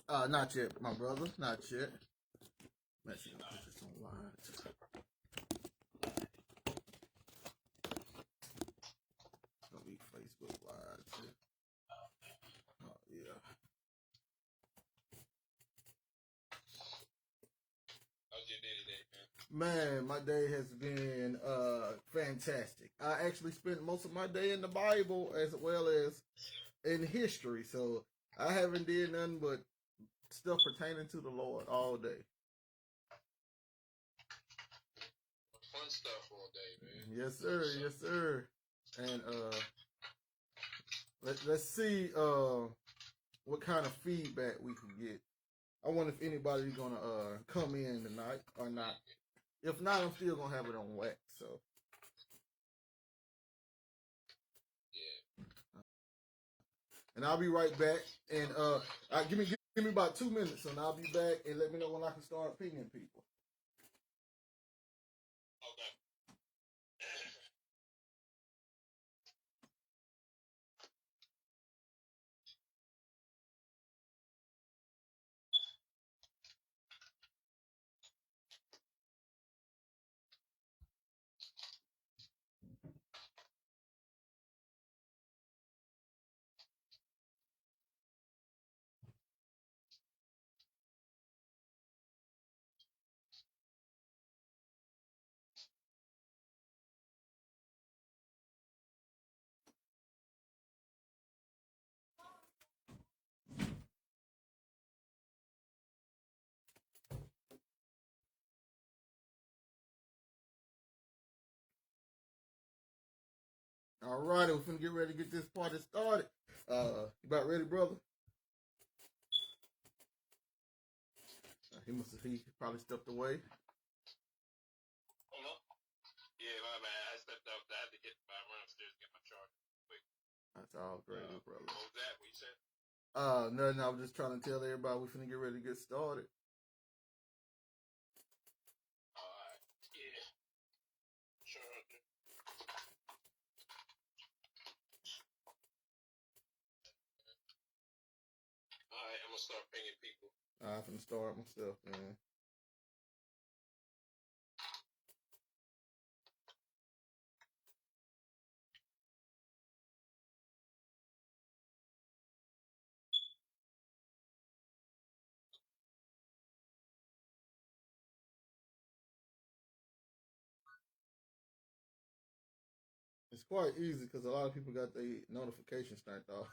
Not yet, my brother. Not yet. Let's see, put this on live. It's gonna be Facebook Live too. Oh yeah. How's your day today, man? Man, my day has been fantastic. I actually spent most of my day in the Bible as well as in history, so I haven't did nothing but stuff pertaining to the Lord all day. Fun stuff all day, man. Yes, sir. Yes, sir. And let's see what kind of feedback we can get. I wonder if anybody's gonna come in tonight or not. If not, I'm still gonna have it on wax. So yeah. And I'll be right back. And give me about 2 minutes, and I'll be back. And let me know when I can start pinging people. Okay. All right, we're finna get ready to get this party started. You about ready, brother? He probably stepped away. Hello? Yeah, my bad. I stepped out. I had to run upstairs and get my charger quick. That's all great, brother. What was that? What you said? Nothing. I was just trying to tell everybody we're finna get ready to get started. Alright. Yeah. Charger. Alright, I'm gonna start pinging people. I'm finna start myself, man. It's quite easy because a lot of people got their notifications turned off.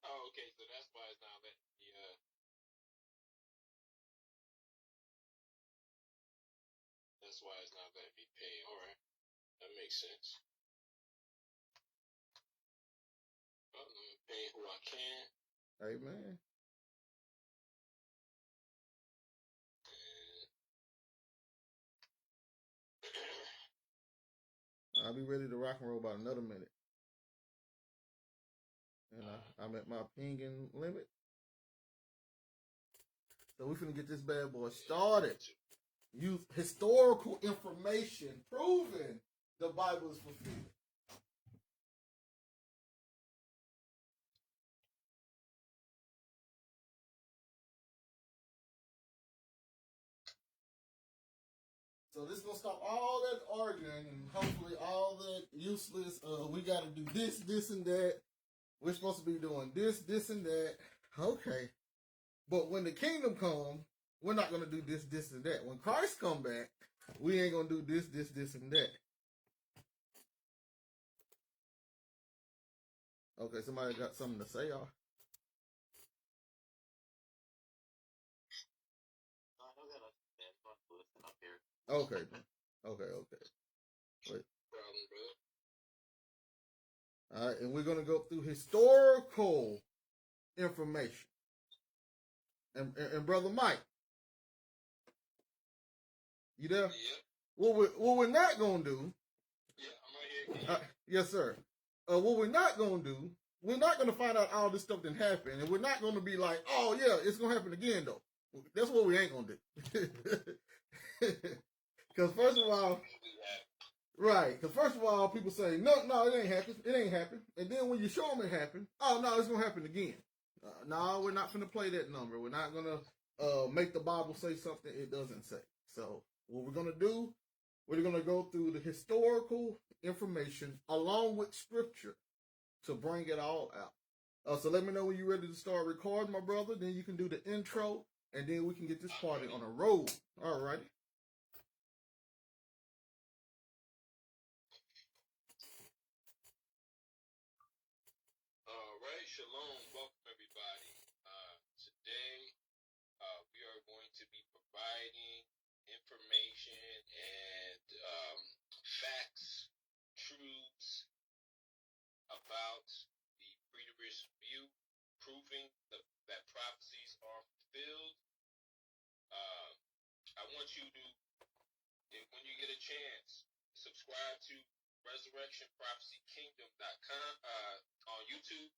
Oh, okay, so that's why it's not letting me, that's why it's not letting me pay. Alright, that makes sense. Let me pay who I can. Amen. I'll be ready to rock and roll about another minute. And I'm at my pinging limit. So we're finna get this bad boy started. Use historical information proving the Bible is fulfilled. So this is gonna stop all that arguing and hopefully all that useless. We got to do this, this, and that. We're supposed to be doing this, this, and that. Okay, but when the kingdom comes, we're not gonna do this, this, and that. When Christ come back, we ain't gonna do this, this, this, and that. Okay, somebody got something to say, y'all? Okay. Okay. Wait. All right, and we're going to go through historical information. And Brother Mike, you there? Yeah. What we're not going to do... Yeah, I'm right here. Yes, sir. What we're not going to do, we're not going to find out all this stuff that happened, and we're not going to be like, oh, yeah, it's going to happen again, though. That's what we ain't going to do. Because first of all, Right. Because first of all, people say, no, it ain't happened. It ain't happened. And then when you show them it happened, oh, no, it's going to happen again. No, we're not going to play that number. We're not going to make the Bible say something it doesn't say. So what we're going to do, we're going to go through the historical information along with scripture to bring it all out. So let me know when you're ready to start recording, my brother. Then you can do the intro, and then we can get this party on a roll. All righty. All right, shalom, welcome everybody. Today we are going to be providing information and facts, truths about the preterist view, proving that prophecies are fulfilled. I want you to, when you get a chance, subscribe to resurrectionprophecy.kingdom.com on YouTube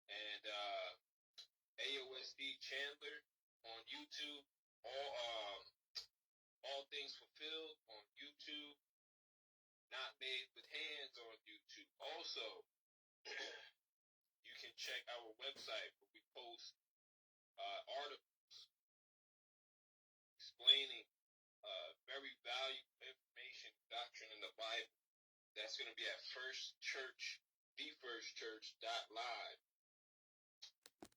and AOSD Chandler on YouTube. All things fulfilled on YouTube. Not made with hands on YouTube. Also, you can check our website where we post articles explaining very valuable information, doctrine in the Bible. That's going to be at thefirstchurch.live.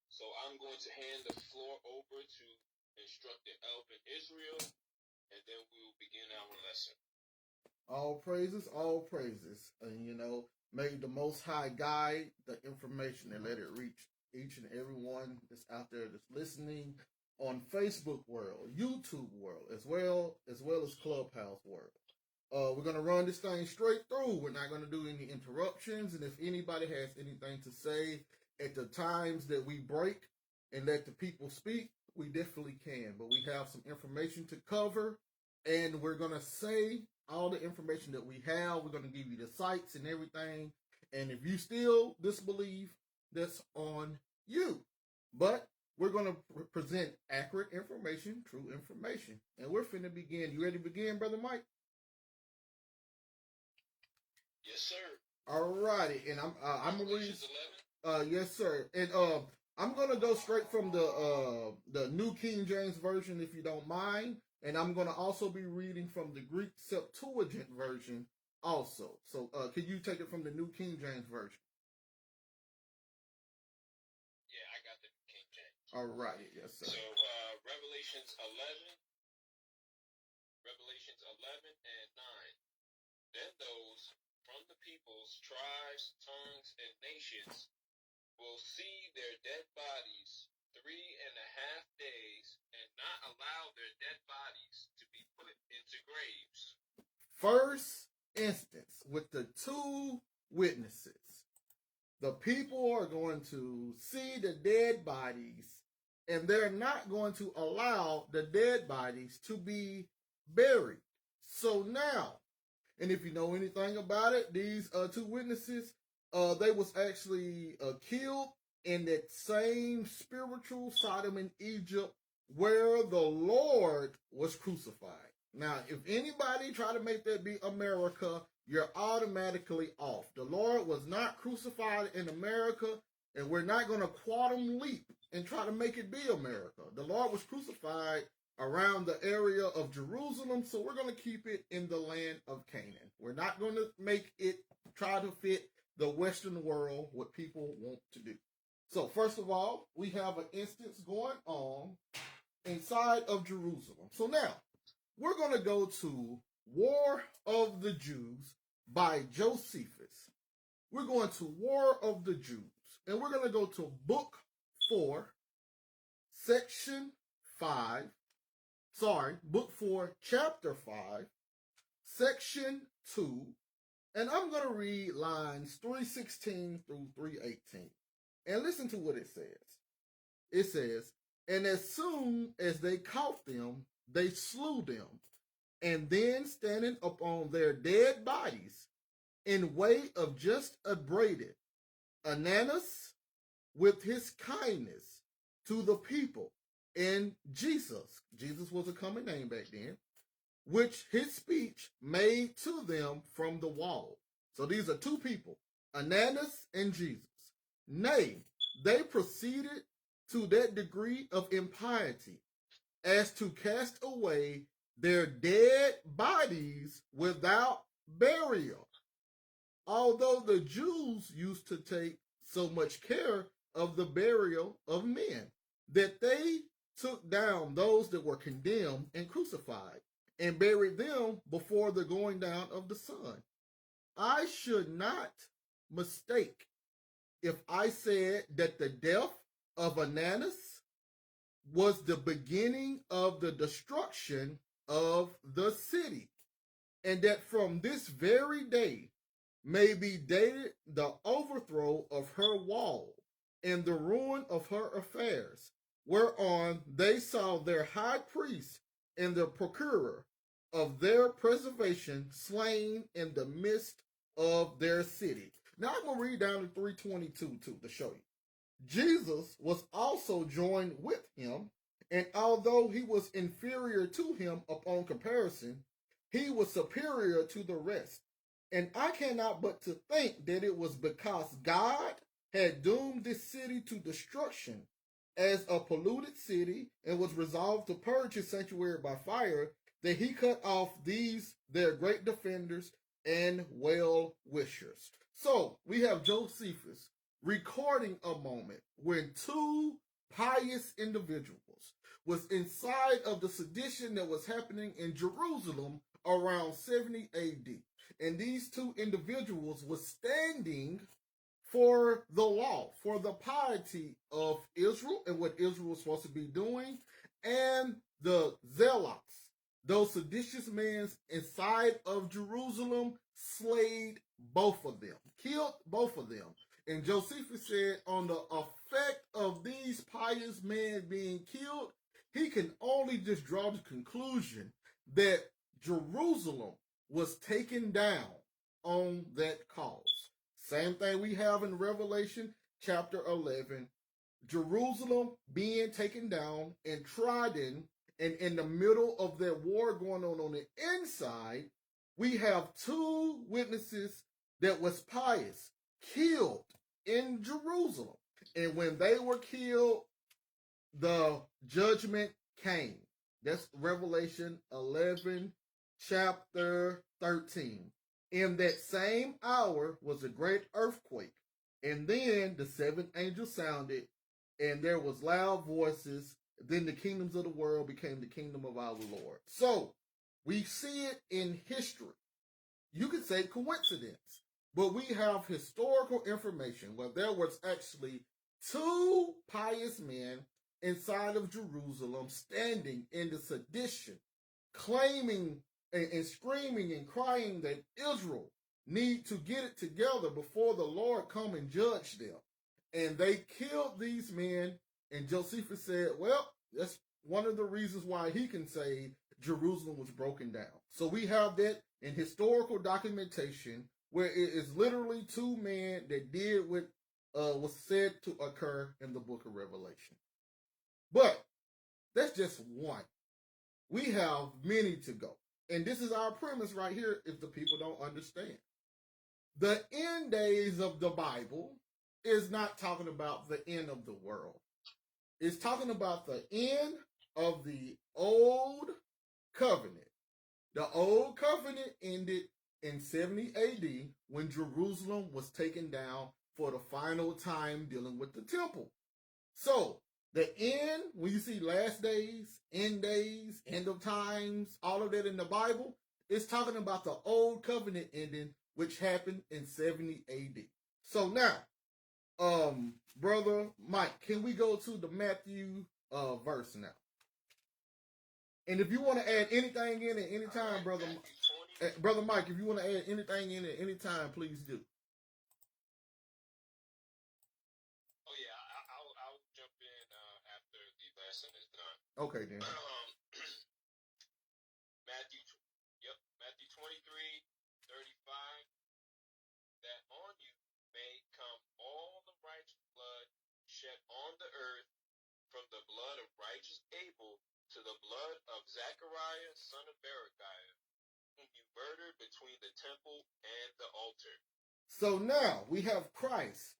So I'm going to hand the floor over to instructor Elvin Israel, and then we will begin our lesson. All praises, all praises. And may the Most High guide the information and let it reach each and every one that's out there that's listening on Facebook world, YouTube world, as well as Clubhouse world. We're going to run this thing straight through. We're not going to do any interruptions. And if anybody has anything to say at the times that we break and let the people speak, we definitely can. But we have some information to cover, and we're going to say all the information that we have. We're going to give you the sites and everything. And if you still disbelieve, that's on you. But we're going to present accurate information, true information. And we're finna begin. You ready to begin, Brother Mike? Yes, sir. All righty. And I'm going to read. Yes, sir. And I'm going to go straight from the New King James Version, if you don't mind. And I'm going to also be reading from the Greek Septuagint version also. So can you take it from the New King James Version? Yeah, I got the New King James. All righty. Yes, sir. So Revelations 11 and 9. Then those from the peoples, tribes, tongues, and nations will see their dead bodies 3.5 days, and not allow their dead bodies to be put into graves. First instance with the two witnesses. The people are going to see the dead bodies, and they're not going to allow the dead bodies to be buried. So now, and if you know anything about it, these two witnesses, they was actually killed in that same spiritual Sodom and Egypt where the Lord was crucified. Now, if anybody try to make that be America, you're automatically off. The Lord was not crucified in America, and we're not going to quantum leap and try to make it be America. The Lord was crucified around the area of Jerusalem, so we're going to keep it in the land of Canaan. We're not going to make it try to fit the Western world, what people want to do. So first of all, we have an instance going on inside of Jerusalem. So now, we're going to go to War of the Jews by Josephus. We're going to War of the Jews, and we're going to go to Book 4, Section 5. Book 4, Chapter 5, Section 2, and I'm going to read lines 316 through 318. And listen to what it says. It says, and as soon as they caught them, they slew them, and then standing upon their dead bodies, in way of just upbraided, Ananus with his kindness to the people, and Jesus was a common name back then, which his speech made to them from the wall. So these are two people, Ananias and Jesus. Nay, they proceeded to that degree of impiety as to cast away their dead bodies without burial. Although the Jews used to take so much care of the burial of men, that they took down those that were condemned and crucified, and buried them before the going down of the sun. I should not mistake if I said that the death of Ananias was the beginning of the destruction of the city, and that from this very day may be dated the overthrow of her wall and the ruin of her affairs, whereon they saw their high priest and the procurer of their preservation slain in the midst of their city. Now I'm going to read down to 322 too to show you. Jesus was also joined with him, and although he was inferior to him upon comparison, he was superior to the rest. And I cannot but to think that it was because God had doomed this city to destruction as a polluted city and was resolved to purge his sanctuary by fire, that he cut off these their great defenders and well-wishers. So we have Josephus recording a moment when two pious individuals was inside of the sedition that was happening in Jerusalem around 70 AD. And these two individuals were standing for the law, for the piety of Israel and what Israel was supposed to be doing, and the zealots, those seditious men inside of Jerusalem, slayed both of them, killed both of them. And Josephus said, on the effect of these pious men being killed, he can only just draw the conclusion that Jerusalem was taken down on that cause. Same thing we have in Revelation chapter 11. Jerusalem being taken down and trodden, and in the middle of that war going on the inside, we have two witnesses that was pious killed in Jerusalem. And when they were killed, the judgment came. That's Revelation 11, chapter 13. In that same hour was a great earthquake, and then the seventh angel sounded, and there was loud voices. Then the kingdoms of the world became the kingdom of our Lord. So we see it in history. You could say coincidence, but we have historical information where there was actually two pious men inside of Jerusalem standing in the sedition, claiming and screaming and crying that Israel need to get it together before the Lord come and judge them. And they killed these men, and Josephus said, well, that's one of the reasons why he can say Jerusalem was broken down. So we have that in historical documentation where it is literally two men that did what was said to occur in the book of Revelation. But that's just one. We have many to go. And this is our premise right here if the people don't understand. The end days of the Bible is not talking about the end of the world. It's talking about the end of the old covenant. The old covenant ended in 70 AD when Jerusalem was taken down for the final time dealing with the temple. So the end, when you see last days, end of times, all of that in the Bible, it's talking about the old covenant ending, which happened in 70 AD. So now, Brother Mike, can we go to the Matthew verse now? And if you want to add anything in at any time, Brother Mike, if you want to add anything in at any time, please do. Oh yeah, I'll jump in after the lesson is done. Okay then. Matthew 23:35. That on you may come all the righteous blood shed on the earth, from the blood of righteous Abel to the blood of Zechariah, son of Berechiah, whom you murdered between the temple and the altar. So now we have Christ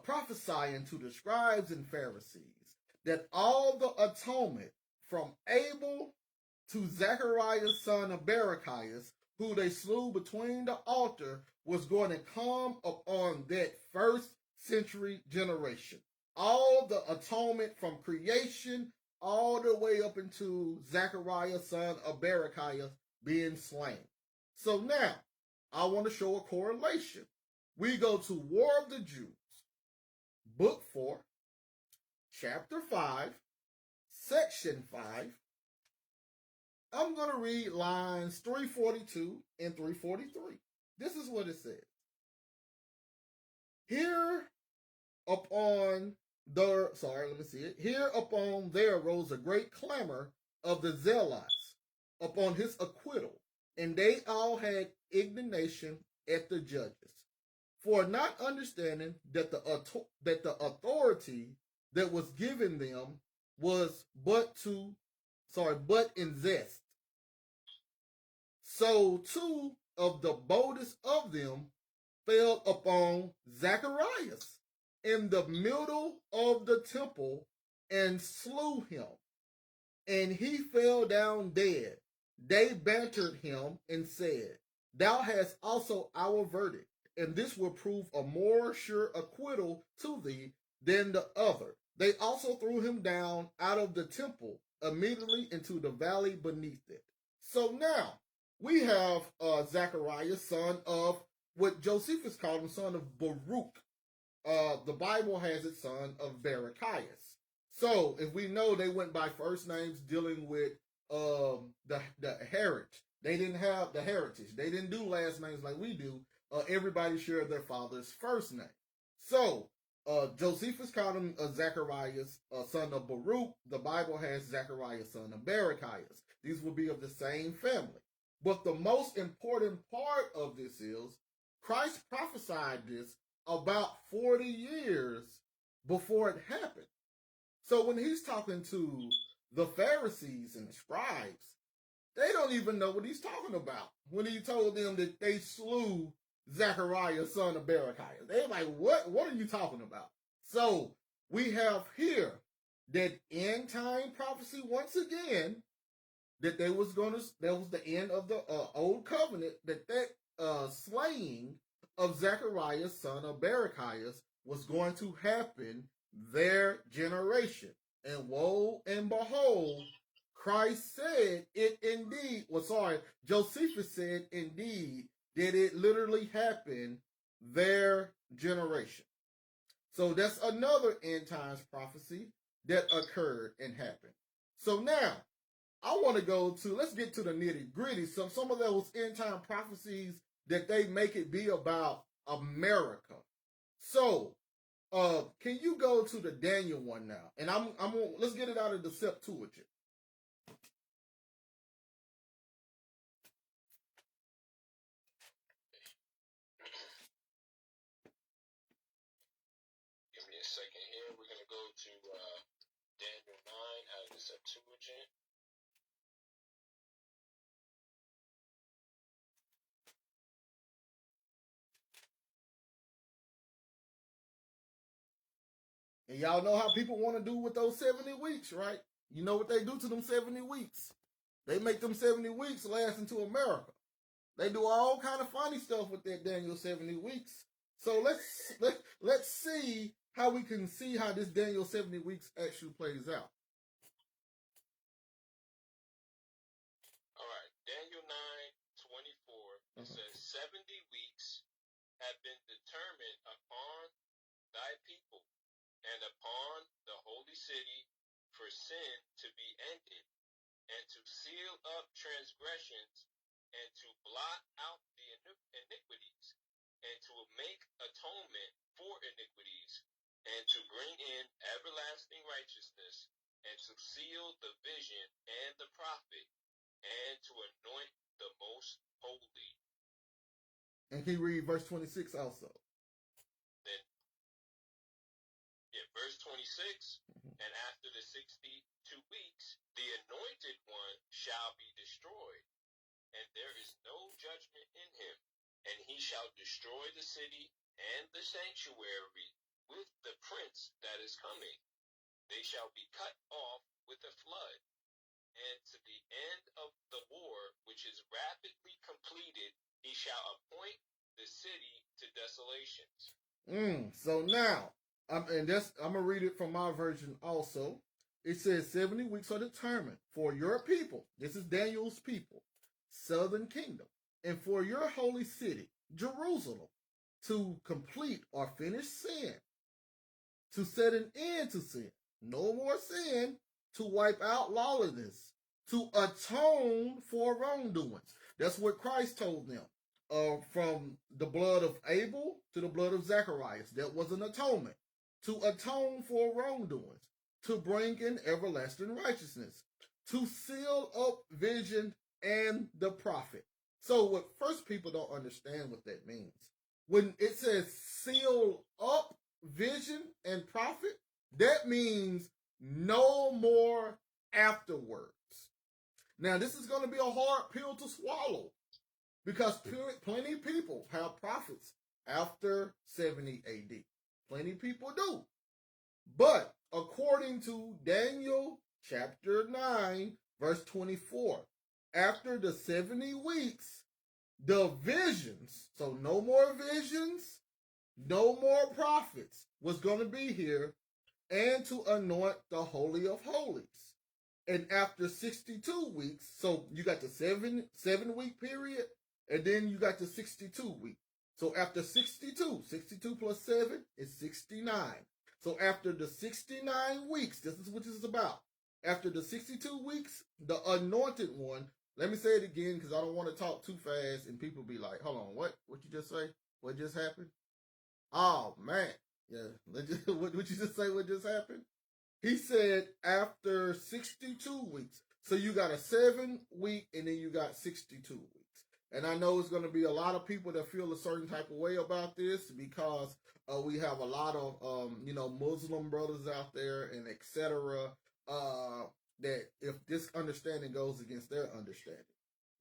prophesying to the scribes and Pharisees that all the atonement from Abel to Zechariah, son of Berechiah, who they slew between the altar, was going to come upon that first century generation. All the atonement from creation all the way up into Zechariah, son of Berechiah, being slain. So now, I want to show a correlation. We go to War of the Jews, Book 4, Chapter 5, Section 5. I'm going to read lines 342 and 343. This is what it says. Here upon there arose a great clamor of the zealots upon his acquittal, and they all had indignation at the judges, for not understanding that the authority that was given them was but in zest. So 2 of the boldest of them fell upon Zacharias in the middle of the temple and slew him, and he fell down dead. They bantered him and said, "Thou hast also our verdict, and this will prove a more sure acquittal to thee than the other." They also threw him down out of the temple immediately into the valley beneath it. So now we have Zacharias, son of what Josephus called him, son of Baruch. The Bible has it, son of Berechiah. So if we know they went by first names dealing with the heritage, they didn't have the heritage. They didn't do last names like we do. Everybody shared their father's first name. So Josephus called him Zacharias, son of Baruch. The Bible has Zacharias, son of Berechiah. These will be of the same family. But the most important part of this is Christ prophesied this about 40 years before it happened. So when he's talking to the Pharisees and the scribes, they don't even know what he's talking about when he told them that they slew Zechariah, son of Berechiah. They're like, what are you talking about? So we have here that end time prophecy once again, that that was the end of the old covenant, that slaying of Zechariah, son of Berechiah, was going to happen their generation. And woe and behold, Christ said it indeed, Josephus said indeed, did it literally happen their generation. So that's another end times prophecy that occurred and happened. So now, I want to let's get to the nitty gritty. Some of those end time prophecies that they make it be about America. So, can you go to the Daniel one now? And let's get it out of the Septuagint. Give me a second here. We're going to go to Daniel 9 out of the Septuagint. And y'all know how people want to do with those 70 weeks, right? You know what they do to them 70 weeks. They make them 70 weeks last into America. They do all kind of funny stuff with that Daniel 70 weeks. So let's see how we can see how this Daniel 70 weeks actually plays out. All right, Daniel 9:24. It says 70 weeks have been determined upon thy people and upon the holy city for sin to be ended, and to seal up transgressions, and to blot out the iniquities, and to make atonement for iniquities, and to bring in everlasting righteousness, and to seal the vision and the prophet, and to anoint the most holy. And can you read verse 26 also? Then, Verse 26, and after the 62 weeks, the anointed one shall be destroyed, and there is no judgment in him. And he shall destroy the city and the sanctuary with the prince that is coming. They shall be cut off with a flood. And to the end of the war, which is rapidly completed, he shall appoint the city to desolations. So now, I'm gonna read it from my version also. It says 70 weeks are determined for your people. This is Daniel's people, southern kingdom, and for your holy city, Jerusalem, to complete or finish sin, to set an end to sin, no more sin, to wipe out lawlessness, to atone for wrongdoings. That's what Christ told them. From the blood of Abel to the blood of Zacharias, that was an atonement. To atone for wrongdoings, to bring in everlasting righteousness, to seal up vision and the prophet. So what first people don't understand what that means. When it says seal up vision and prophet, that means no more afterwards. Now, this is going to be a hard pill to swallow because plenty of people have prophets after 70 AD. Plenty of people do. But according to Daniel chapter 9, verse 24, after the 70 weeks, the visions, so no more visions, no more prophets, was going to be here, and to anoint the Holy of Holies. And after 62 weeks, so you got the 7 week period, and then you got the 62 week. So after 62 plus 7 is 69. So after the 69 weeks, this is what this is about. After the 62 weeks, the anointed one, let me say it again because I don't want to talk too fast and people be like, hold on, what you just say? What just happened? Oh, man. Yeah, what you just say what just happened? He said after 62 weeks. So you got a 7 week and then you got 62 weeks. And I know it's going to be a lot of people that feel a certain type of way about this because we have a lot of, Muslim brothers out there and etc. That if this understanding goes against their understanding.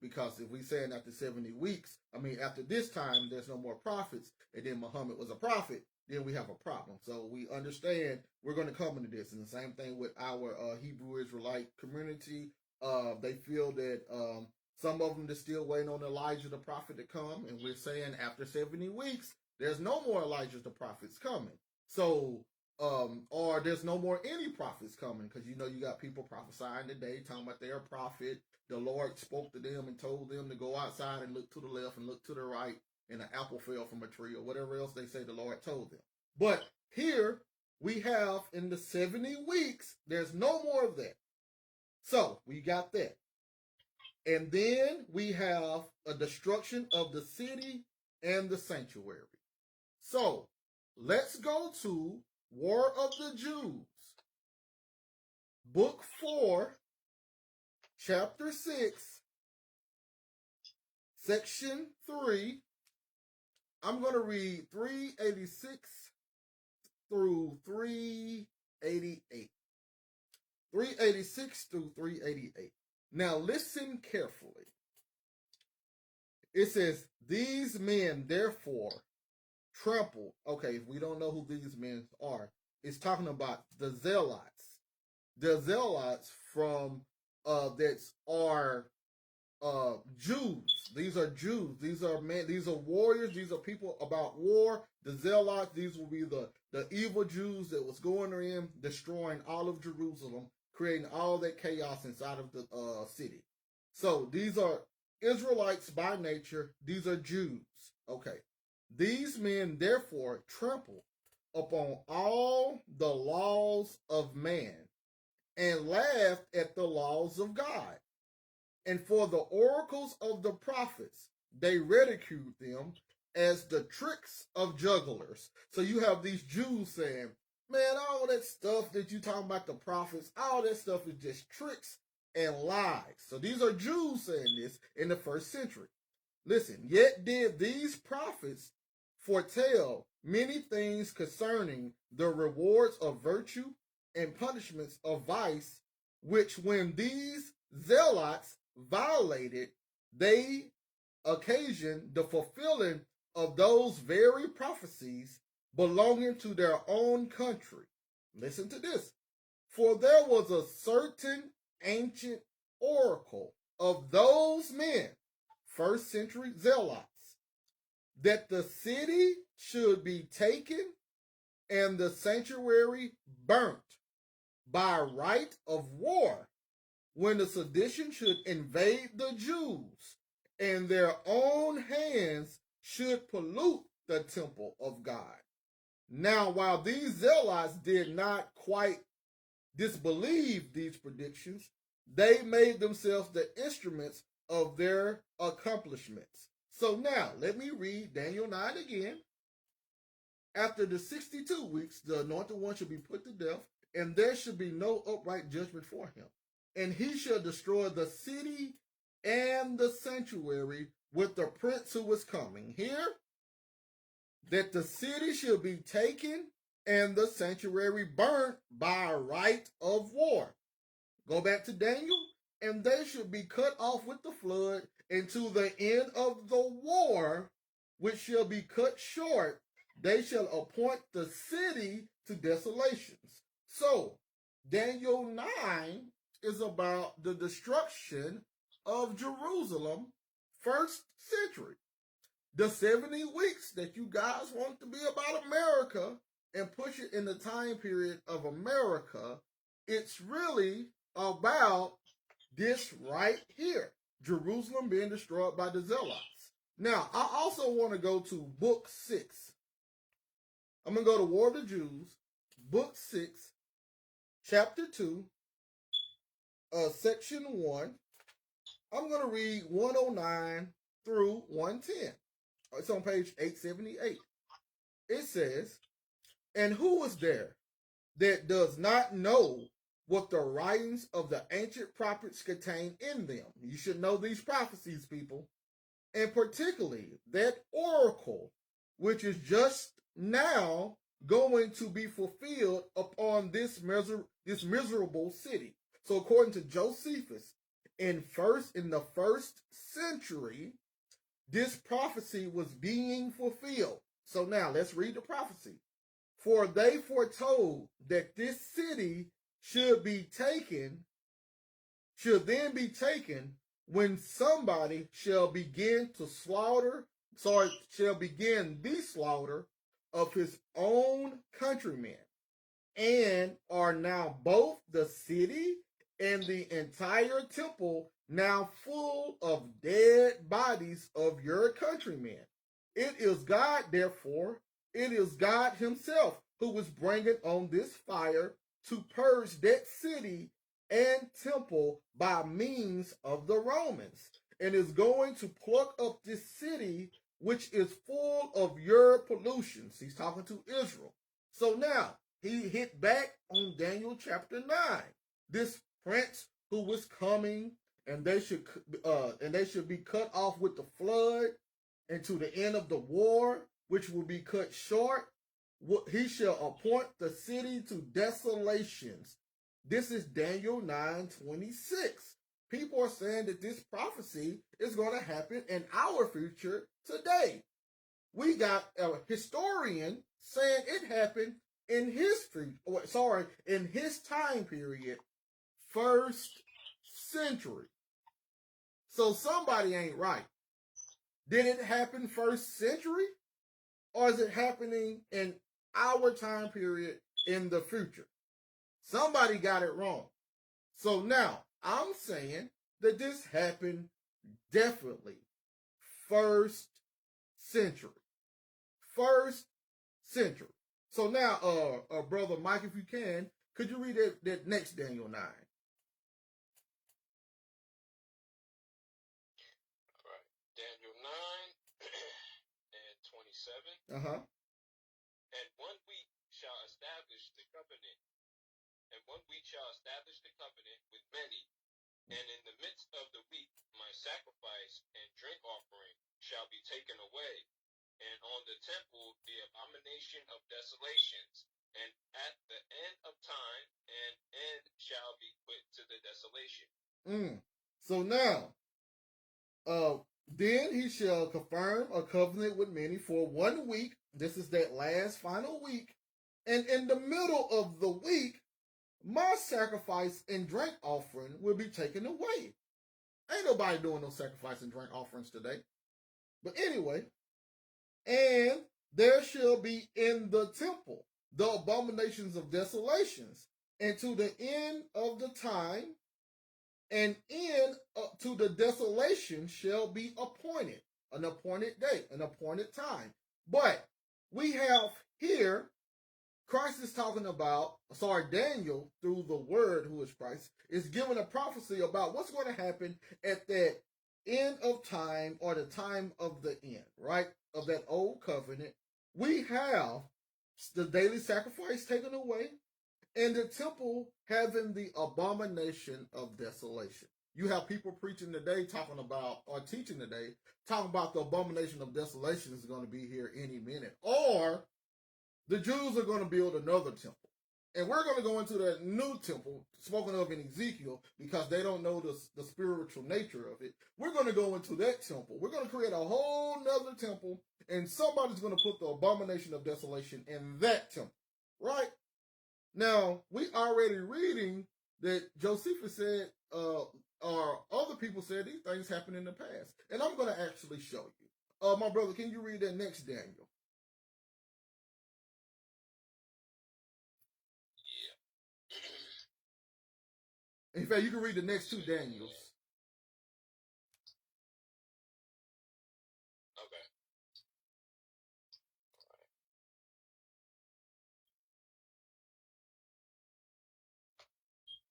Because if we saying after 70 weeks, after this time, there's no more prophets, and then Muhammad was a prophet, then we have a problem. So we understand we're going to come into this. And the same thing with our Hebrew Israelite community. They feel that some of them are still waiting on Elijah the prophet to come. And we're saying after 70 weeks, there's no more Elijah the prophets coming. So, or there's no more any prophets coming. Because, you got people prophesying today, talking about they're a prophet. The Lord spoke to them and told them to go outside and look to the left and look to the right, and an apple fell from a tree or whatever else they say the Lord told them. But here we have in the 70 weeks, there's no more of that. So we got that. And then we have a destruction of the city and the sanctuary. So let's go to War of the Jews, Book 4, Chapter 6, Section 3. I'm going to read 386 through 388. 386 through 388. Now listen carefully. It says, these men therefore trampled. Okay, if we don't know who these men are, it's talking about the Zealots. The Zealots from that are Jews. These are Jews. These are men. These are warriors. These are people about war. The Zealots. These will be the evil Jews that was going in, destroying all of Jerusalem, creating all that chaos inside of the city. So these are Israelites by nature. These are Jews. Okay. These men therefore trample upon all the laws of man and laughed at the laws of God. And for the oracles of the prophets, they ridiculed them as the tricks of jugglers. So you have these Jews saying, man, all that stuff that you talking about the prophets, all that stuff is just tricks and lies. So these are Jews saying this in the first century. Listen, yet did these prophets foretell many things concerning the rewards of virtue and punishments of vice, which when these zealots violated, they occasioned the fulfilling of those very prophecies belonging to their own country. Listen to this. For there was a certain ancient oracle of those men, first century zealots, that the city should be taken and the sanctuary burnt by right of war, when the sedition should invade the Jews, and their own hands should pollute the temple of God. Now, while these zealots did not quite disbelieve these predictions, they made themselves the instruments of their accomplishments. So now, let me read Daniel 9 again. After the 62 weeks, the anointed one should be put to death, and there should be no upright judgment for him. And he shall destroy the city and the sanctuary with the prince who is coming. Here, that the city shall be taken and the sanctuary burnt by right of war. Go back to Daniel. And they should be cut off with the flood until the end of the war, which shall be cut short. They shall appoint the city to desolations. So, Daniel 9 is about the destruction of Jerusalem, first century. The 70 weeks that you guys want to be about America and push it in the time period of America, it's really about this right here. Jerusalem being destroyed by the zealots. Now, I also want to go to book 6. I'm going to go to War of the Jews, book 6, chapter 2, section 1. I'm going to read 109 through 110. It's on page 878. It says, and who is there that does not know what the writings of the ancient prophets contain in them? You should know these prophecies, people. And particularly that oracle, which is just now going to be fulfilled upon this miserable city. So according to Josephus, in the first century, this prophecy was being fulfilled. So now let's read the prophecy. For they foretold that this city should then be taken when somebody shall begin the slaughter of his own countrymen, and are now both the city and the entire temple now full of dead bodies of your countrymen. It is God, therefore, it is God himself who is bringing on this fire to purge that city and temple by means of the Romans, and is going to pluck up this city which is full of your pollutions. He's talking to Israel. So now he hit back on Daniel chapter 9. This prince who was coming, and they should be cut off with the flood, and to the end of the war, which will be cut short. He shall appoint the city to desolations. This is Daniel 9:26. People are saying that this prophecy is going to happen in our future today. We got a historian saying it happened in in his time period, first century. So somebody ain't right. Did it happen first century? Or is it happening in our time period in the future? Somebody got it wrong. So now I'm saying that this happened definitely first century. First century. So now, Brother Mike, if you can, could you read that next Daniel 9? All right. Daniel 9 and 27. Uh-huh. And 1 week shall establish the covenant. And 1 week shall establish the covenant with many. And in the midst of the week, my sacrifice and drink offering shall be taken away. and on the temple the abomination of desolations. And at the end of time, an end shall be put to the desolation. So now, then he shall confirm a covenant with many for 1 week. This is that last final week. And in the middle of the week, my sacrifice and drink offering will be taken away. Ain't nobody doing no sacrifice and drink offerings today. But anyway, and there shall be in the temple the abominations of desolations, and to the end of the time, an end to the desolation shall be appointed, an appointed date, an appointed time. But we have here, Christ is talking about, Daniel, through the Word, who is Christ, is giving a prophecy about what's going to happen at that end of time, or the time of the end, right, of that old covenant. We have the daily sacrifice taken away, and the temple having the abomination of desolation. You have people preaching today talking about, or teaching today, talking about the abomination of desolation is going to be here any minute. Or the Jews are going to build another temple. And we're going to go into that new temple spoken of in Ezekiel, because they don't know the spiritual nature of it. We're going to go into that temple. We're going to create a whole nother temple, and somebody's going to put the abomination of desolation in that temple, right? Now, we already reading that Josephus said, or other people said these things happened in the past. And I'm going to actually show you. My brother, can you read that next, Daniel? In fact, you can read the next two Daniels. Okay.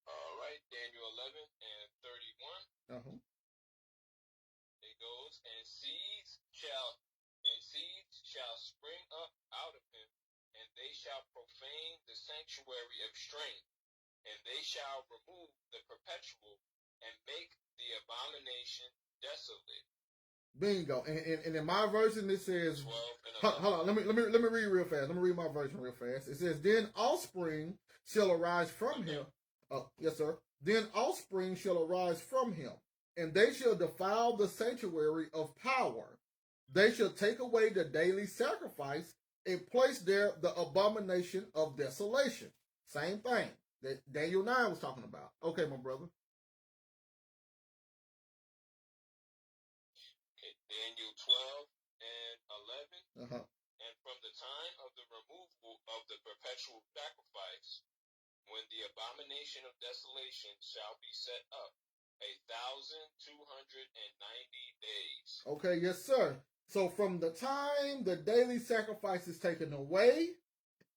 All right, Daniel 11 and 31. It goes, and seeds shall spring up out of him, and they shall profane the sanctuary of strength, and they shall remove the perpetual, and make the abomination desolate. Bingo. And in my version it says, hold on, let me read real fast. Let me read my version real fast. It says, then offspring shall arise from him. Yes, sir. Then offspring shall arise from him, and they shall defile the sanctuary of power. They shall take away the daily sacrifice and place there the abomination of desolation. Same thing that Daniel 9 was talking about. Okay, my brother. Daniel 12 and 11. And from the time of the removal of the perpetual sacrifice, when the abomination of desolation shall be set up, 1,290 days. Okay, yes, sir. So from the time the daily sacrifice is taken away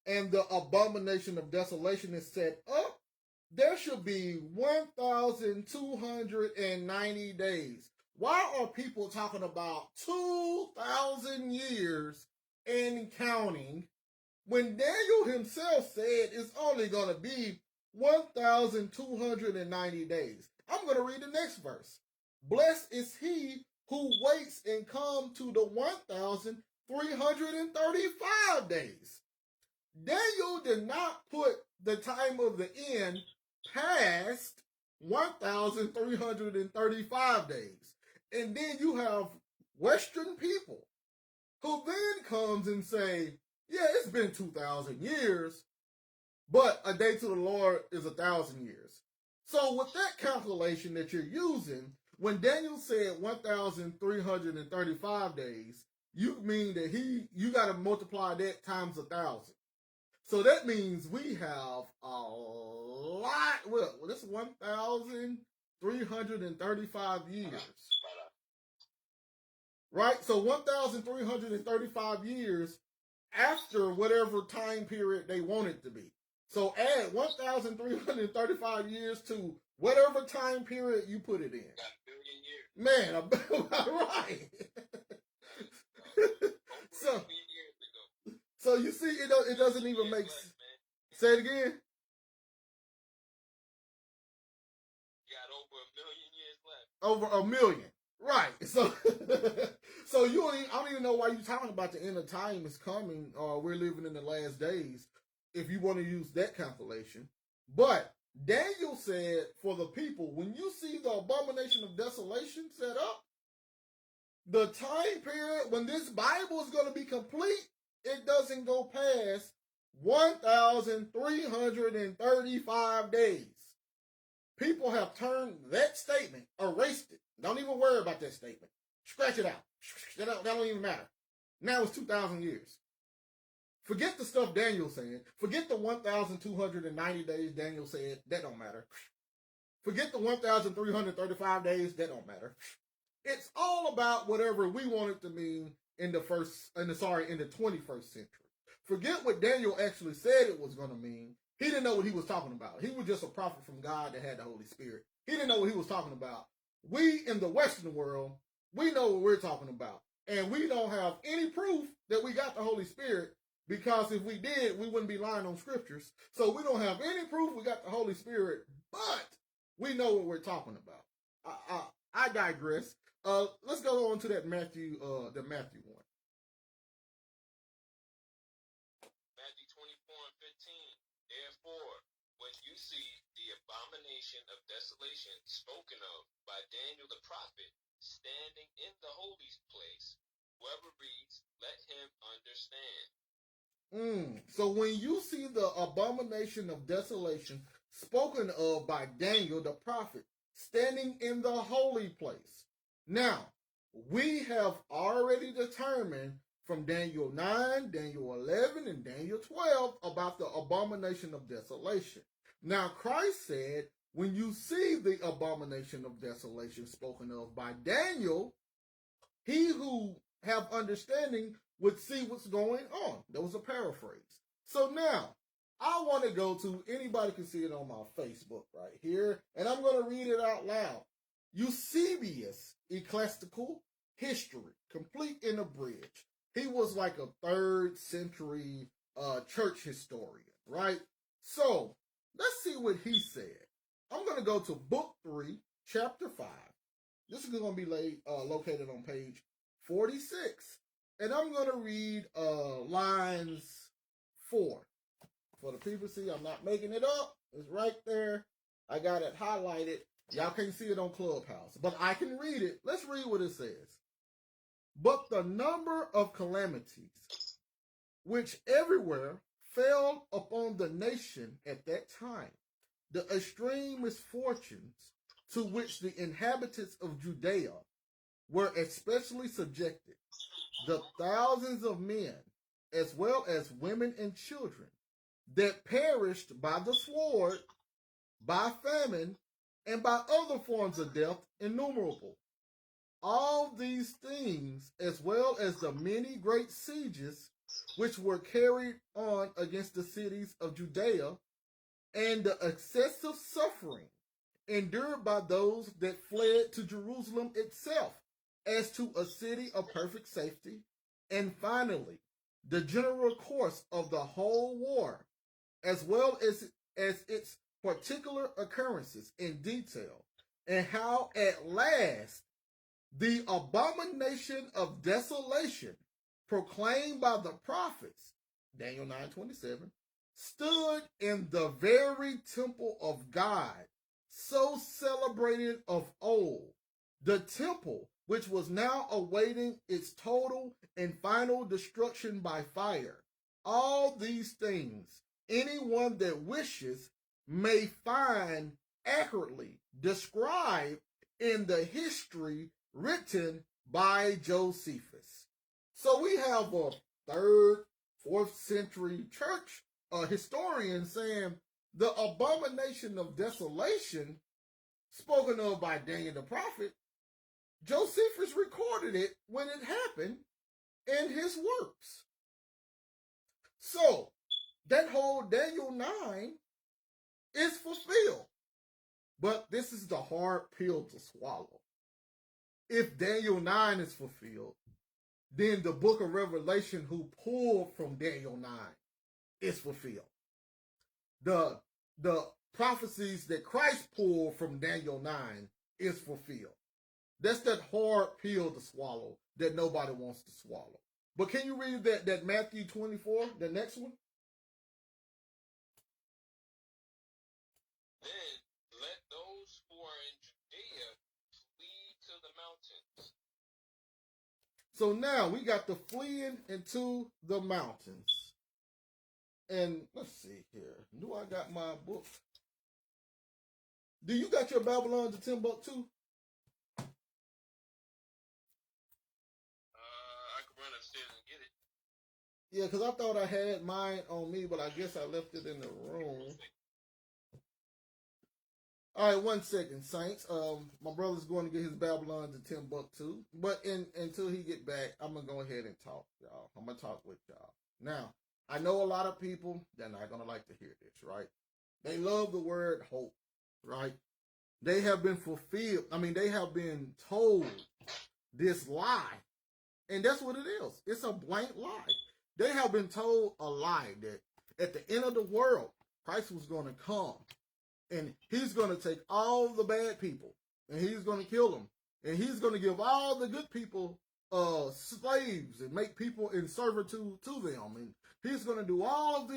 and the abomination of desolation is set up, there should be 1,290 days. Why are people talking about 2,000 years and counting when Daniel himself said it's only going to be 1,290 days? I'm going to read the next verse. Blessed is he who waits and come to the 1,335 days. Daniel did not put the time of the end past 1,335 days. And then you have Western people who then comes and say, yeah, it's been 2,000 years, but a day to the Lord is 1,000 years. So with that calculation that you're using, when Daniel said 1,335 days, you mean that you got to multiply that times 1,000. So that means we have a lot. Well, this is 1,335 years. Right? So 1,335 years after whatever time period they want it to be. So add 1,335 years to whatever time period you put it in. Man, about right. So you see, it doesn't even make sense. Say it again. You got over 1 million years left. Over 1 million. Right. So, so I don't even know why you're talking about the end of time is coming, or we're living in the last days, if you want to use that calculation. But Daniel said for the people, when you see the abomination of desolation set up, the time period when this Bible is going to be complete, it doesn't go past 1,335 days. People have turned that statement, erased it. Don't even worry about that statement. Scratch it out. That don't even matter. Now it's 2,000 years. Forget the stuff Daniel said. Forget the 1,290 days Daniel said. That don't matter. Forget the 1,335 days. That don't matter. It's all about whatever we want it to mean in the 21st century. Forget what Daniel actually said it was going to mean. He didn't know what he was talking about. He was just a prophet from God that had the Holy Spirit. He didn't know what he was talking about. We in the Western world, we know what we're talking about. And we don't have any proof that we got the Holy Spirit, because if we did, we wouldn't be lying on scriptures. So we don't have any proof we got the Holy Spirit, but we know what we're talking about. I digress. Let's go on to that Matthew 1. Matthew 24:15. Therefore, when you see the abomination of desolation spoken of by Daniel the prophet standing in the holy place, whoever reads, let him understand. So when you see the abomination of desolation spoken of by Daniel the prophet standing in the holy place. Now, we have already determined from Daniel 9, Daniel 11, and Daniel 12 about the abomination of desolation. Now, Christ said, when you see the abomination of desolation spoken of by Daniel, he who have understanding would see what's going on. That was a paraphrase. So now, I want to go to, anybody can see it on my Facebook right here, and I'm going to read it out loud. Eusebius, Ecclesiastical History, complete in a bridge. He was like a 3rd century church historian, right? So, let's see what he said. I'm going to go to book 3, chapter 5. This is going to be located on page 46. And I'm going to read lines 4. For the people see, I'm not making it up. It's right there. I got it highlighted. Y'all can't see it on Clubhouse, but I can read it. Let's read what it says. But the number of calamities which everywhere fell upon the nation at that time, the extreme misfortunes to which the inhabitants of Judea were especially subjected, the thousands of men, as well as women and children, that perished by the sword, by famine, and by other forms of death innumerable. All these things, as well as the many great sieges which were carried on against the cities of Judea, and the excessive suffering endured by those that fled to Jerusalem itself as to a city of perfect safety, and finally, the general course of the whole war, as well as its particular occurrences in detail, and how at last the abomination of desolation proclaimed by the prophets, Daniel 9:27, stood in the very temple of God, so celebrated of old, the temple which was now awaiting its total and final destruction by fire. All these things, anyone that wishes may find accurately described in the history written by Josephus. So we have a 3rd, 4th century church historian saying the abomination of desolation spoken of by Daniel the prophet, Josephus recorded it when it happened in his works. So that whole Daniel 9 is fulfilled. But this is the hard pill to swallow. If Daniel 9 is fulfilled, then the book of Revelation, who pulled from Daniel 9, is fulfilled. The prophecies that Christ pulled from Daniel 9 is fulfilled. That's that hard pill to swallow that nobody wants to swallow. But can you read that Matthew 24, the next one? Then let those who are in Judea flee to the mountains. So now we got the fleeing into the mountains. And let's see here. Do I got my book? Do you got your Babylon to Timbuktu? I could run upstairs and get it. Yeah, because I thought I had mine on me, but I guess I left it in the room. All right, 1 second, Saints. My brother's going to get his Babylon to Timbuktu, but until he get back, I'm gonna go ahead and talk, y'all. I'm gonna talk with y'all. Now, I know a lot of people they're not gonna like to hear this, right? They love the word hope, right? They have been fulfilled. I mean, they have been told this lie, and that's what it is. It's a blank lie. They have been told a lie that at the end of the world, Christ was going to come. And he's going to take all the bad people, and he's going to kill them, and he's going to give all the good people slaves and make people in servitude to them, and he's going to do all of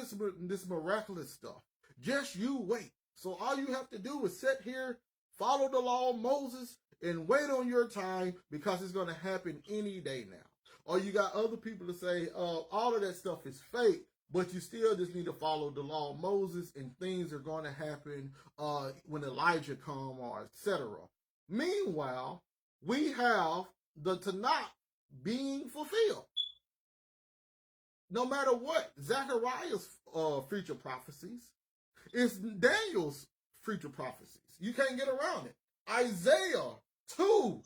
this miraculous stuff. Just you wait. So all you have to do is sit here, follow the law of Moses, and wait on your time, because it's going to happen any day now. Or you got other people to say all of that stuff is fake. But you still just need to follow the law of Moses, and things are going to happen when Elijah comes, or etc. Meanwhile, we have the Tanakh being fulfilled. No matter what, Zechariah's future prophecies, it's Daniel's future prophecies. You can't get around it. Isaiah 2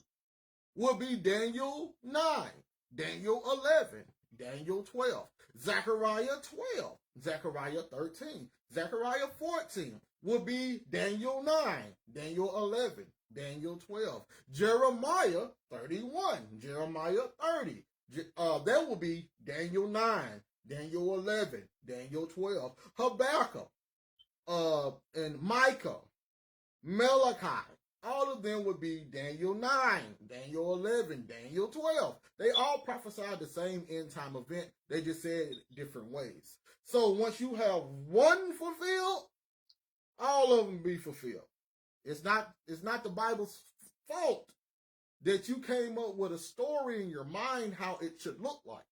will be Daniel 9, Daniel 11, Daniel 12, Zechariah 12, Zechariah 13, Zechariah 14 will be Daniel 9, Daniel 11, Daniel 12, Jeremiah 31, Jeremiah 30. That will be Daniel 9, Daniel 11, Daniel 12, Habakkuk, and Micah, Malachi. All of them would be Daniel 9, Daniel 11, Daniel 12. They all prophesied the same end time event. They just said it different ways. So once you have one fulfilled, all of them be fulfilled. It's not the Bible's fault that you came up with a story in your mind how it should look like.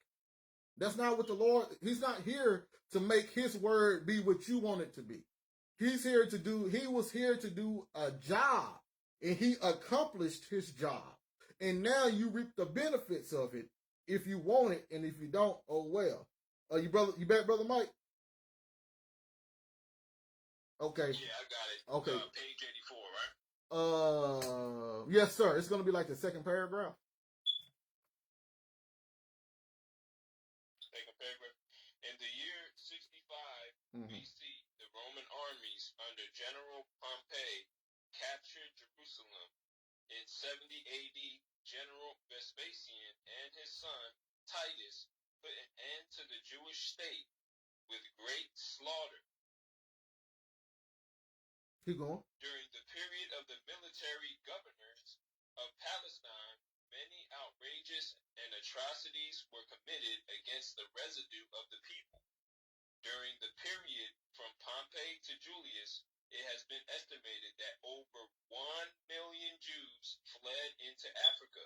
That's not what the Lord, he's not here to make his word be what you want it to be. He was here to do a job. And he accomplished his job. And now you reap the benefits of it if you want it, and if you don't, oh well. You back, Brother Mike? Okay. Yeah, I got it. Okay. Page 84, right? Yes, sir. It's gonna be like the second paragraph. Second paragraph. In the year 65 BC, the Roman armies under General Pompey captured Jerusalem. In 70 AD, General Vespasian and his son Titus put an end to the Jewish state with great slaughter. Keep going. During the period of the military governors of Palestine, many outrageous and atrocities were committed against the residue of the people. During the period from Pompey to Julius, it has been estimated that over 1 million Jews fled into Africa,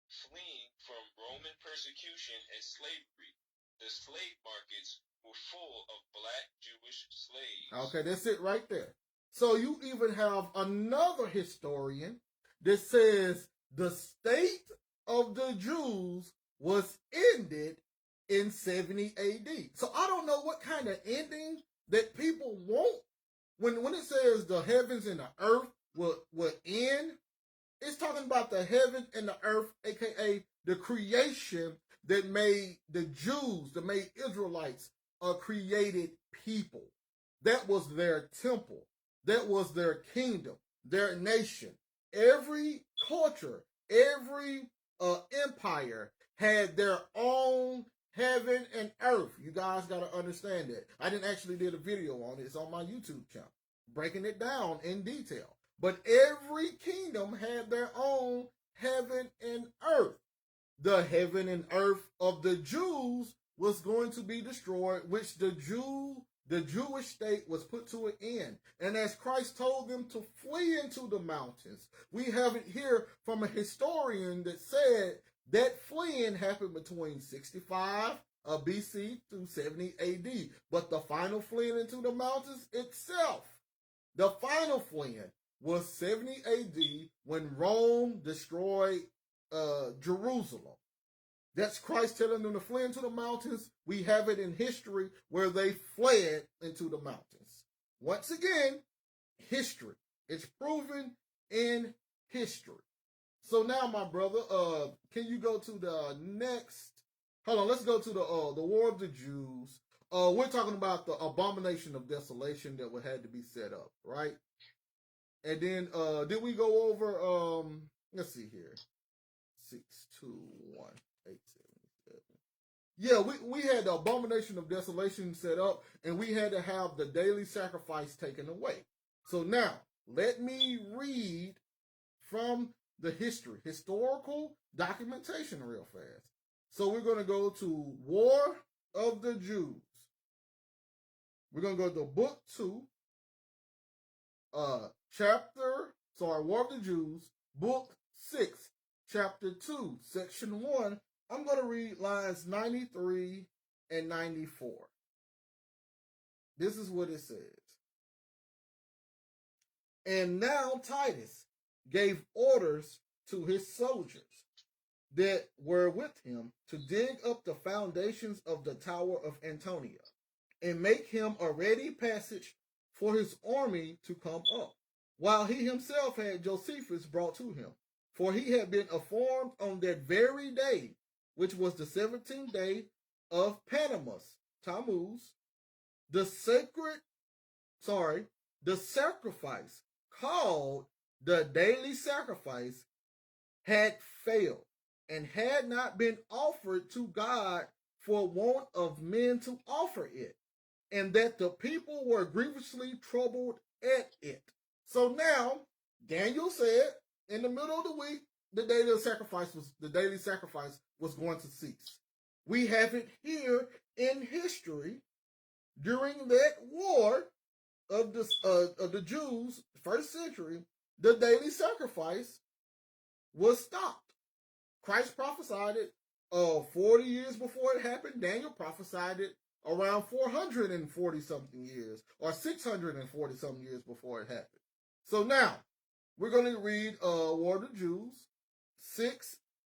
fleeing from Roman persecution and slavery. The slave markets were full of black Jewish slaves. Okay, that's it right there. So you even have another historian that says the state of the Jews was ended in 70 AD. So I don't know what kind of ending that people want. When it says the heavens and the earth will end, it's talking about the heaven and the earth, aka the creation that made the Jews, that made Israelites a created people. That was their temple. That was their kingdom, their nation. Every culture, every empire had their own heaven and earth. You guys got to understand that. I didn't actually did a video on it. It's on my YouTube channel, breaking it down in detail. But every kingdom had their own heaven and earth. The heaven and earth of the Jews was going to be destroyed, which the Jewish state was put to an end. And as Christ told them to flee into the mountains, we have it here from a historian that said that fleeing happened between 65 BC to 70 AD. But the final fleeing into the mountains itself, the final fleeing, was 70 AD when Rome destroyed Jerusalem. That's Christ telling them to flee into the mountains. We have it in history where they fled into the mountains. Once again, history. It's proven in history. So now, my brother, can you go to the next? Hold on, let's go to the War of the Jews. We're talking about the abomination of desolation that had to be set up, right? And then did we go over? Let's see here, 621. 877. Yeah, we had the abomination of desolation set up, and we had to have the daily sacrifice taken away. So now, let me read from the historical documentation real fast. So we're going to go to War of the Jews. We're going to go to book 2, War of the Jews, book 6, chapter 2, section 1. I'm going to read lines 93 and 94. This is what it says. And now Titus gave orders to his soldiers that were with him to dig up the foundations of the Tower of Antonia and make him a ready passage for his army to come up, while he himself had Josephus brought to him. For he had been informed on that very day, which was the 17th day of Tammuz, the sacrifice called the daily sacrifice had failed and had not been offered to God for want of men to offer it, and that the people were grievously troubled at it. So now, Daniel said, in the middle of the week, the daily sacrifice was going to cease. We have it here in history during that war of the Jews, first century. The daily sacrifice was stopped. Christ prophesied it 40 years before it happened. Daniel prophesied it around 440 something years, or 640 something years before it happened. So now we're going to read War of the Jews,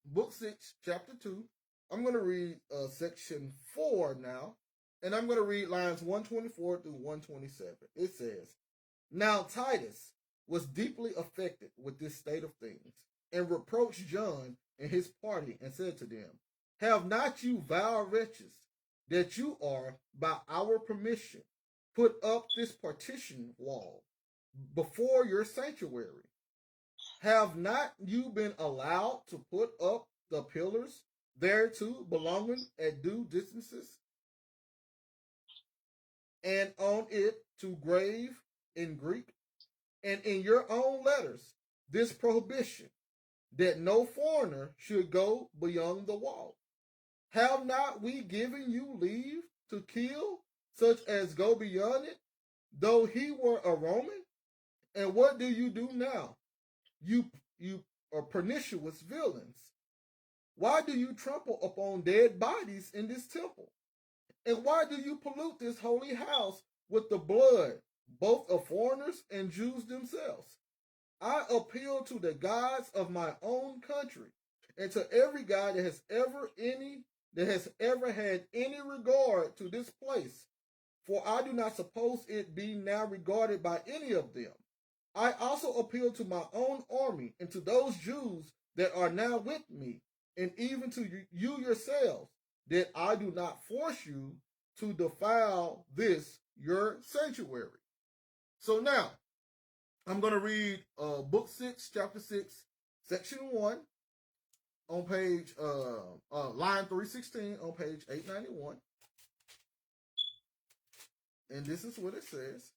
book 6, chapter 2. I'm going to read section 4 now, and I'm going to read lines 124 through 127. It says, Now Titus was deeply affected with this state of things, and reproached John and his party, and said to them, Have not you vile wretches, that you are, by our permission, put up this partition wall before your sanctuary? Have not you been allowed to put up the pillars thereto belonging at due distances, and on it to grave in Greek, and in your own letters, this prohibition, that no foreigner should go beyond the wall? Have not we given you leave to kill such as go beyond it, though he were a Roman? And what do you do now, you are pernicious villains? Why do you trample upon dead bodies in this temple? And why do you pollute this holy house with the blood, both of foreigners and Jews themselves? I appeal to the gods of my own country, and to every god that has ever had any regard to this place, for I do not suppose it be now regarded by any of them. I also appeal to my own army, and to those Jews that are now with me, and even to you yourselves, that I do not force you to defile this your sanctuary. So now, I'm going to read book 6, chapter 6, section 1, on page, line 316 on page 891. And this is what it says.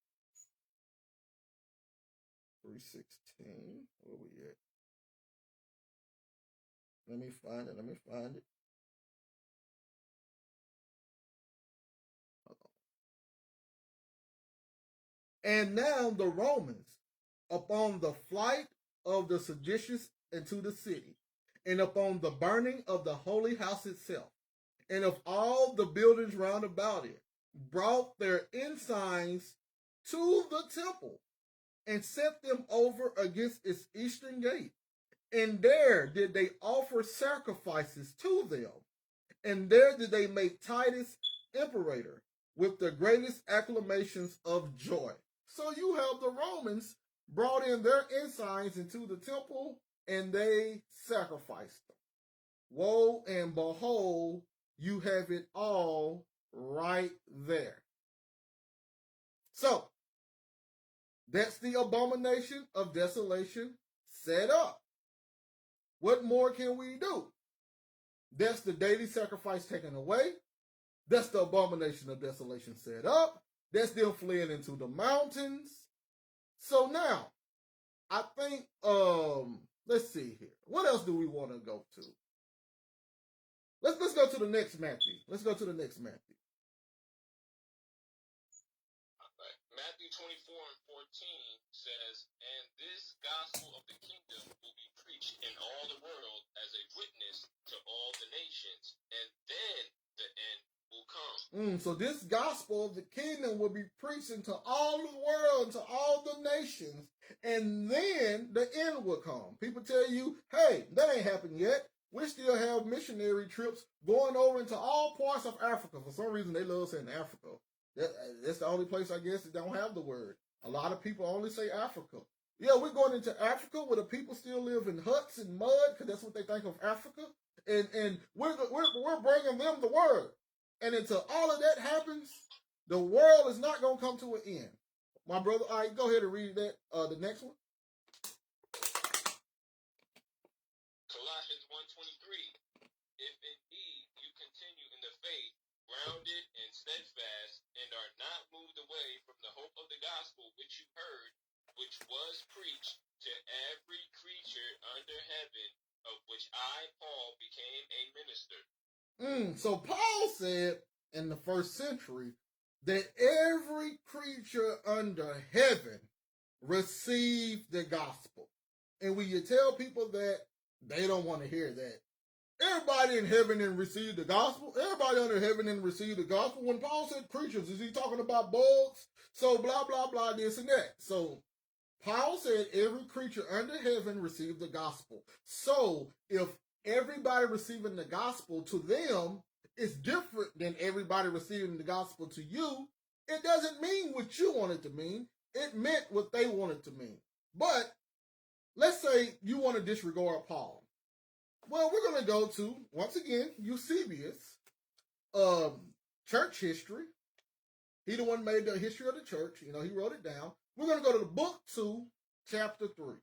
316, where we at? Let me find it. And now the Romans, upon the flight of the seditious into the city, and upon the burning of the holy house itself, and of all the buildings round about it, brought their ensigns to the temple, and set them over against its eastern gate. And there did they offer sacrifices to them, and there did they make Titus imperator with the greatest acclamations of joy. So you have the Romans brought in their ensigns into the temple, and they sacrificed them. Woe and behold, you have it all right there. So, that's the abomination of desolation set up. What more can we do? That's the daily sacrifice taken away. That's the abomination of desolation set up. That's them fleeing into the mountains. So now, I think, let's see here. What else do we want to go to? Let's go to the next Matthew. Matthew 24 and 14 says, and this gospel of the kingdom will be preached in all the world as a witness to all the nations, and then the end will come. So this gospel of the kingdom will be preached into all the world, to all the nations, and then the end will come. People tell you, hey, that ain't happened yet. We still have missionary trips going over into all parts of Africa. For some reason, they love saying Africa. That's the only place, I guess, that don't have the word. A lot of people only say Africa. Yeah, we're going into Africa where the people still live in huts and mud because that's what they think of Africa. And we're bringing them the word. And until all of that happens, the world is not going to come to an end. My brother, all right, go ahead and read that, the next one. Colossians 1:23. If indeed you continue in the faith, grounded and steadfast, and are not moved away from the hope of the gospel which you heard, which was preached to every creature under heaven, of which I, Paul, became a minister. So Paul said in the first century that every creature under heaven received the gospel. And when you tell people that, they don't want to hear that. Everybody in heaven didn't receive the gospel. Everybody under heaven didn't receive the gospel. When Paul said creatures, is he talking about bugs? So blah, blah, blah, this and that. So Paul said every creature under heaven received the gospel. So if everybody receiving the gospel to them is different than everybody receiving the gospel to you, it doesn't mean what you want it to mean. It meant what they wanted to mean. But let's say you want to disregard Paul. Well, we're going to go to, once again, Eusebius, church history. He the one made the history of the church. You know, he wrote it down. We're going to go to the book 2, chapter 3.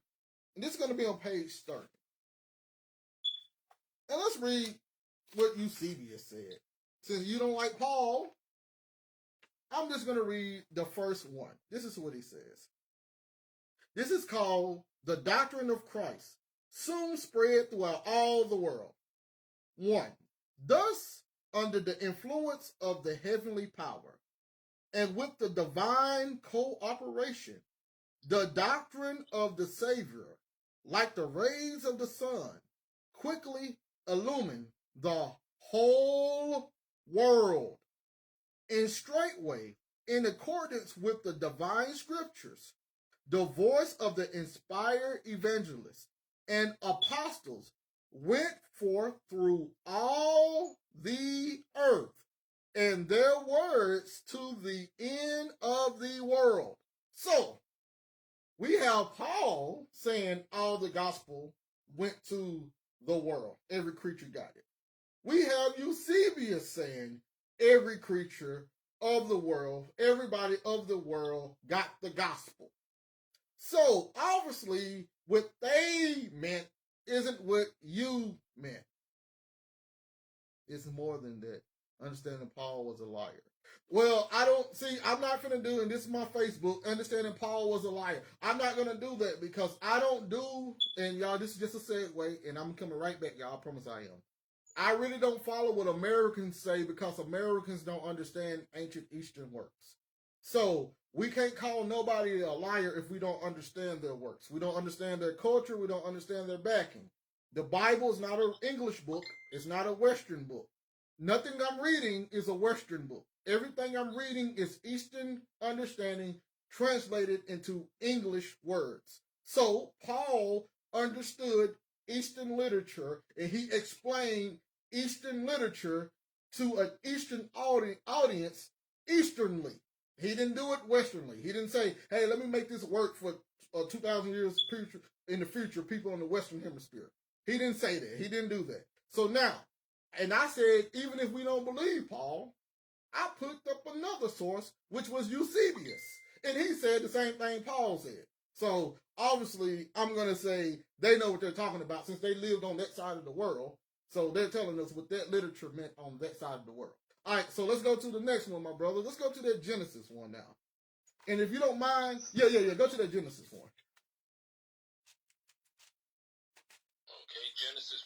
And this is going to be on page 30. And let's read what Eusebius said. Since you don't like Paul, I'm just going to read the first one. This is what he says. This is called The Doctrine of Christ, soon spread throughout all the world. 1. Thus, under the influence of the heavenly power, and with the divine cooperation, the doctrine of the Savior, like the rays of the sun, quickly illumine the whole world. And straightway, in accordance with the divine scriptures, the voice of the inspired evangelists and apostles went forth through all the earth, and their words to the end of the world. So, we have Paul saying all the gospel went to the world. Every creature got it. We have Eusebius saying every creature of the world, everybody of the world got the gospel. So, obviously, what they meant isn't what you meant. It's more than that. Understanding Paul was a liar. Well, I don't see. I'm not gonna do, and this is my Facebook. Understanding Paul was a liar. I'm not gonna do that because I don't do. And y'all, this is just a segue, and I'm coming right back, y'all. I promise I am. I really don't follow what Americans say because Americans don't understand ancient Eastern works. So we can't call nobody a liar if we don't understand their works. We don't understand their culture. We don't understand their backing. The Bible is not an English book. It's not a Western book. Nothing I'm reading is a Western book. Everything I'm reading is Eastern understanding translated into English words. So Paul understood Eastern literature and he explained Eastern literature to an Eastern audience Easternly. He didn't do it Westernly. He didn't say, hey, let me make this work for 2,000 years in the future, people in the Western Hemisphere. He didn't say that. He didn't do that. So now, and I said, even if we don't believe Paul, I put up another source, which was Eusebius. And he said the same thing Paul said. So obviously, I'm going to say they know what they're talking about since they lived on that side of the world. So they're telling us what that literature meant on that side of the world. All right, so let's go to the next one, my brother. Let's go to that Genesis one now. And if you don't mind, yeah, go to that Genesis one. Okay, Genesis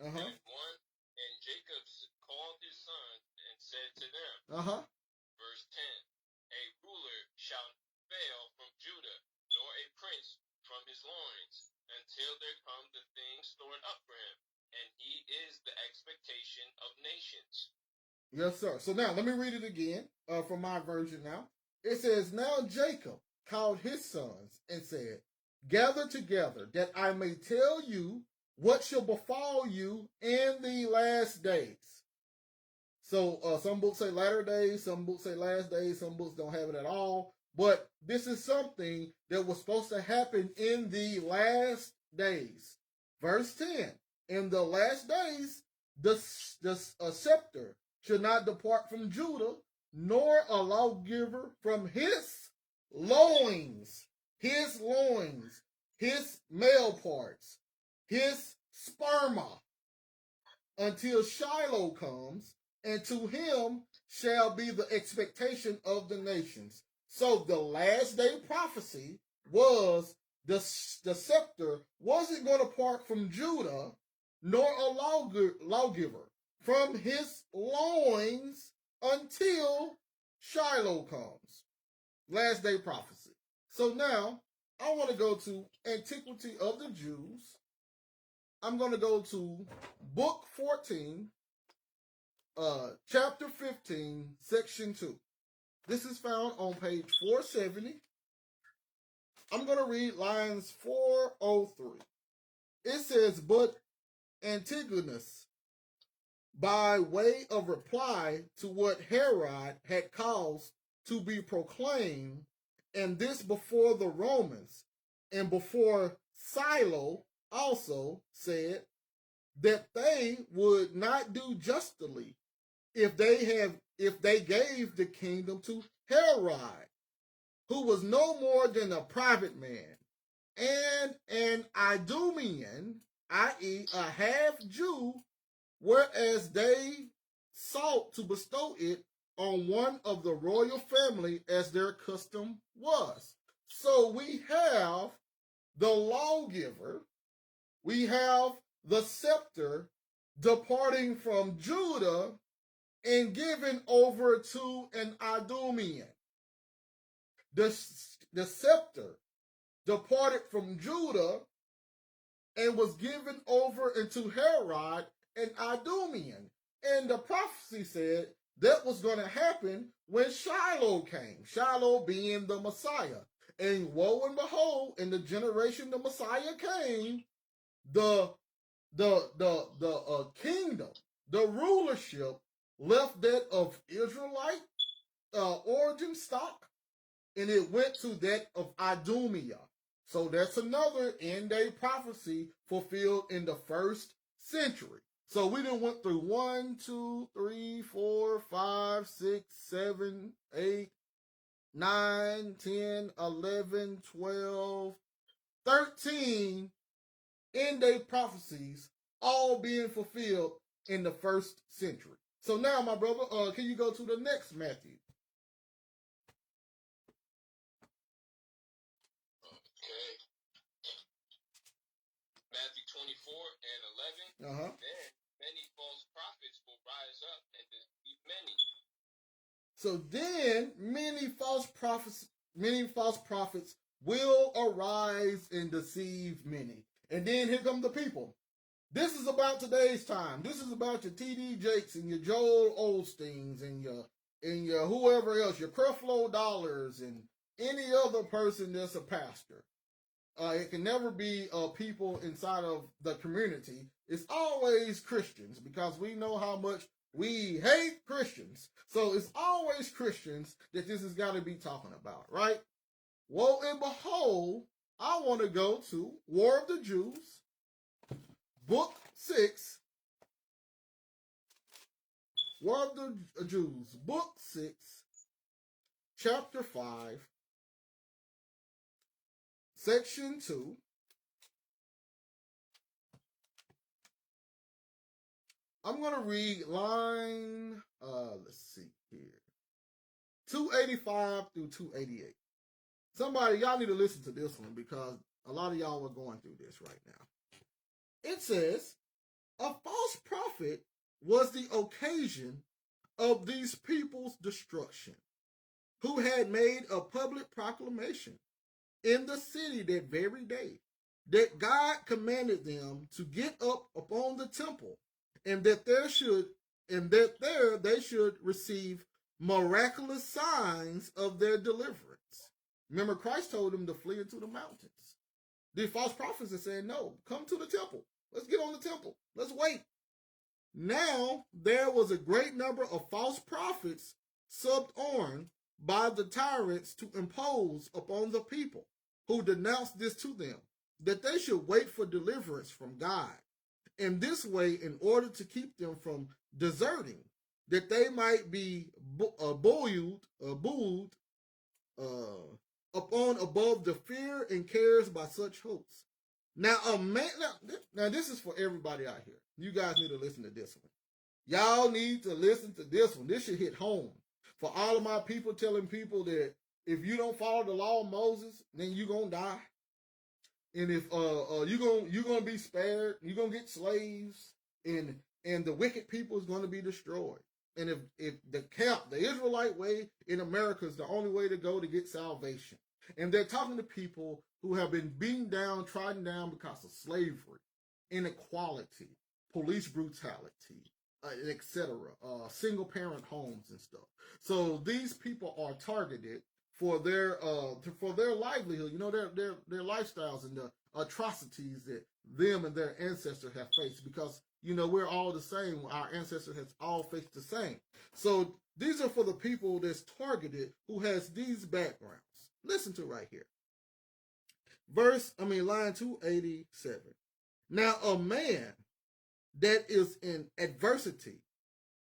49, and 1. And Jacob called his sons and said to them, verse 10, a ruler shall fail from Judah, nor a prince from his loins, until there come the things stored up for him, and he is the expectation of nations. Yes, sir. So now let me read it again from my version now. It says, now Jacob called his sons and said, gather together that I may tell you what shall befall you in the last days. So some books say latter days, some books say last days, some books don't have it at all. But this is something that was supposed to happen in the last days. Verse 10, in the last days, the scepter should not depart from Judah, nor a lawgiver from his loins, his male parts, his sperma, until Shiloh comes, and to him shall be the expectation of the nations. So the last day prophecy was the scepter wasn't going to part from Judah, nor a lawgiver from his loins until Shiloh comes. Last day prophecy. So now I want to go to Antiquity of the Jews. I'm going to go to book 14, chapter 15, section 2. This is found on page 470. I'm going to read lines 403. It says, but Antigonus, by way of reply to what Herod had caused to be proclaimed, and this before the Romans, and before Silo also, said that they would not do justly if they gave the kingdom to Herod, who was no more than a private man, and an Idumean, i.e., a half Jew, whereas they sought to bestow it on one of the royal family as their custom was. So we have the lawgiver, we have the scepter departing from Judah and given over to an Idumean. The scepter departed from Judah and was given over into Herod, an Idumean. And the prophecy said that was going to happen when Shiloh came, Shiloh being the Messiah. And woe and behold, in the generation the Messiah came, the kingdom, the rulership left that of Israelite origin stock, and it went to that of Idumea. So that's another end-day prophecy fulfilled in the 1st century. So we done went through 1, 2, 3, 4, 5, 6, 7, 8, 9, 10, 11, 12, 13 end-day prophecies all being fulfilled in the 1st century. So now, my brother, can you go to the next Matthew? Okay. Matthew 24 and 11. Then many false prophets will rise up and deceive many. So then many false prophets will arise and deceive many. And then here come the people. This is about today's time. This is about your T.D. Jakes and your Joel Osteens and your whoever else, your Creflo Dollars and any other person that's a pastor. It can never be people inside of the community. It's always Christians, because we know how much we hate Christians. So it's always Christians that this has got to be talking about, right? Woe and behold, I want to go to War of the Jews, Book 6. War of the Jews, Book 6, Chapter 5, Section 2. I'm going to read line, let's see here, 285 through 288. Somebody, y'all need to listen to this one, because a lot of y'all are going through this right now. It says, a false prophet was the occasion of these people's destruction, who had made a public proclamation in the city that very day, that God commanded them to get up upon the temple, and that there they should receive miraculous signs of their deliverance. Remember, Christ told them to flee into the mountains. The false prophets had said, no, come to the temple. Let's get on the temple. Let's wait. Now there was a great number of false prophets subbed on by the tyrants to impose upon the people, who denounced this to them, that they should wait for deliverance from God. In this way, in order to keep them from deserting, that they might be buoyed upon above the fear and cares by such hopes. Now, now this is for everybody out here. You guys need to listen to this one. Y'all need to listen to this one. This should hit home. For all of my people telling people that if you don't follow the law of Moses, then you're going to die. And if you're gonna be spared, you're gonna get slaves, and the wicked people is gonna be destroyed. And if the Israelite way in America is the only way to go to get salvation. And they're talking to people who have been beaten down, trodden down because of slavery, inequality, police brutality, etc., single parent homes and stuff. So these people are targeted for their livelihood, their lifestyles and the atrocities that them and their ancestors have faced, because we're all the same. Our ancestors has all faced the same. So these are for the people that's targeted, who has these backgrounds. Listen to right here. Line 287. Now a man that is in adversity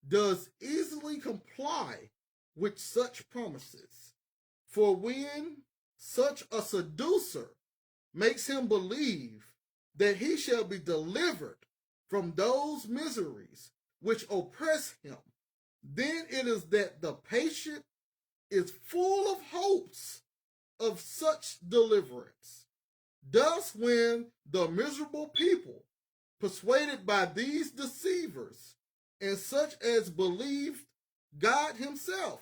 does easily comply with such promises. For when such a seducer makes him believe that he shall be delivered from those miseries which oppress him, then it is that the patient is full of hopes of such deliverance. Thus, when the miserable people, persuaded by these deceivers, and such as believed God himself,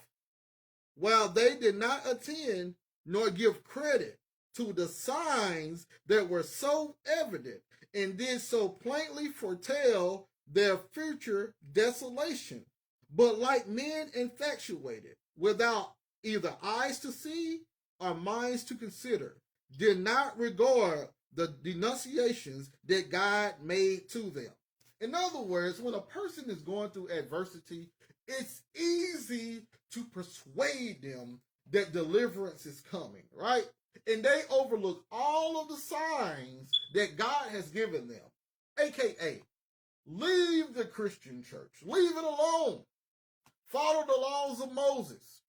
while they did not attend nor give credit to the signs that were so evident, and did so plainly foretell their future desolation, but like men infatuated, without either eyes to see or minds to consider, did not regard the denunciations that God made to them. In other words, when a person is going through adversity, it's easy to persuade them that deliverance is coming, right? And they overlook all of the signs that God has given them. AKA, leave the Christian church. Leave it alone. Follow the laws of Moses.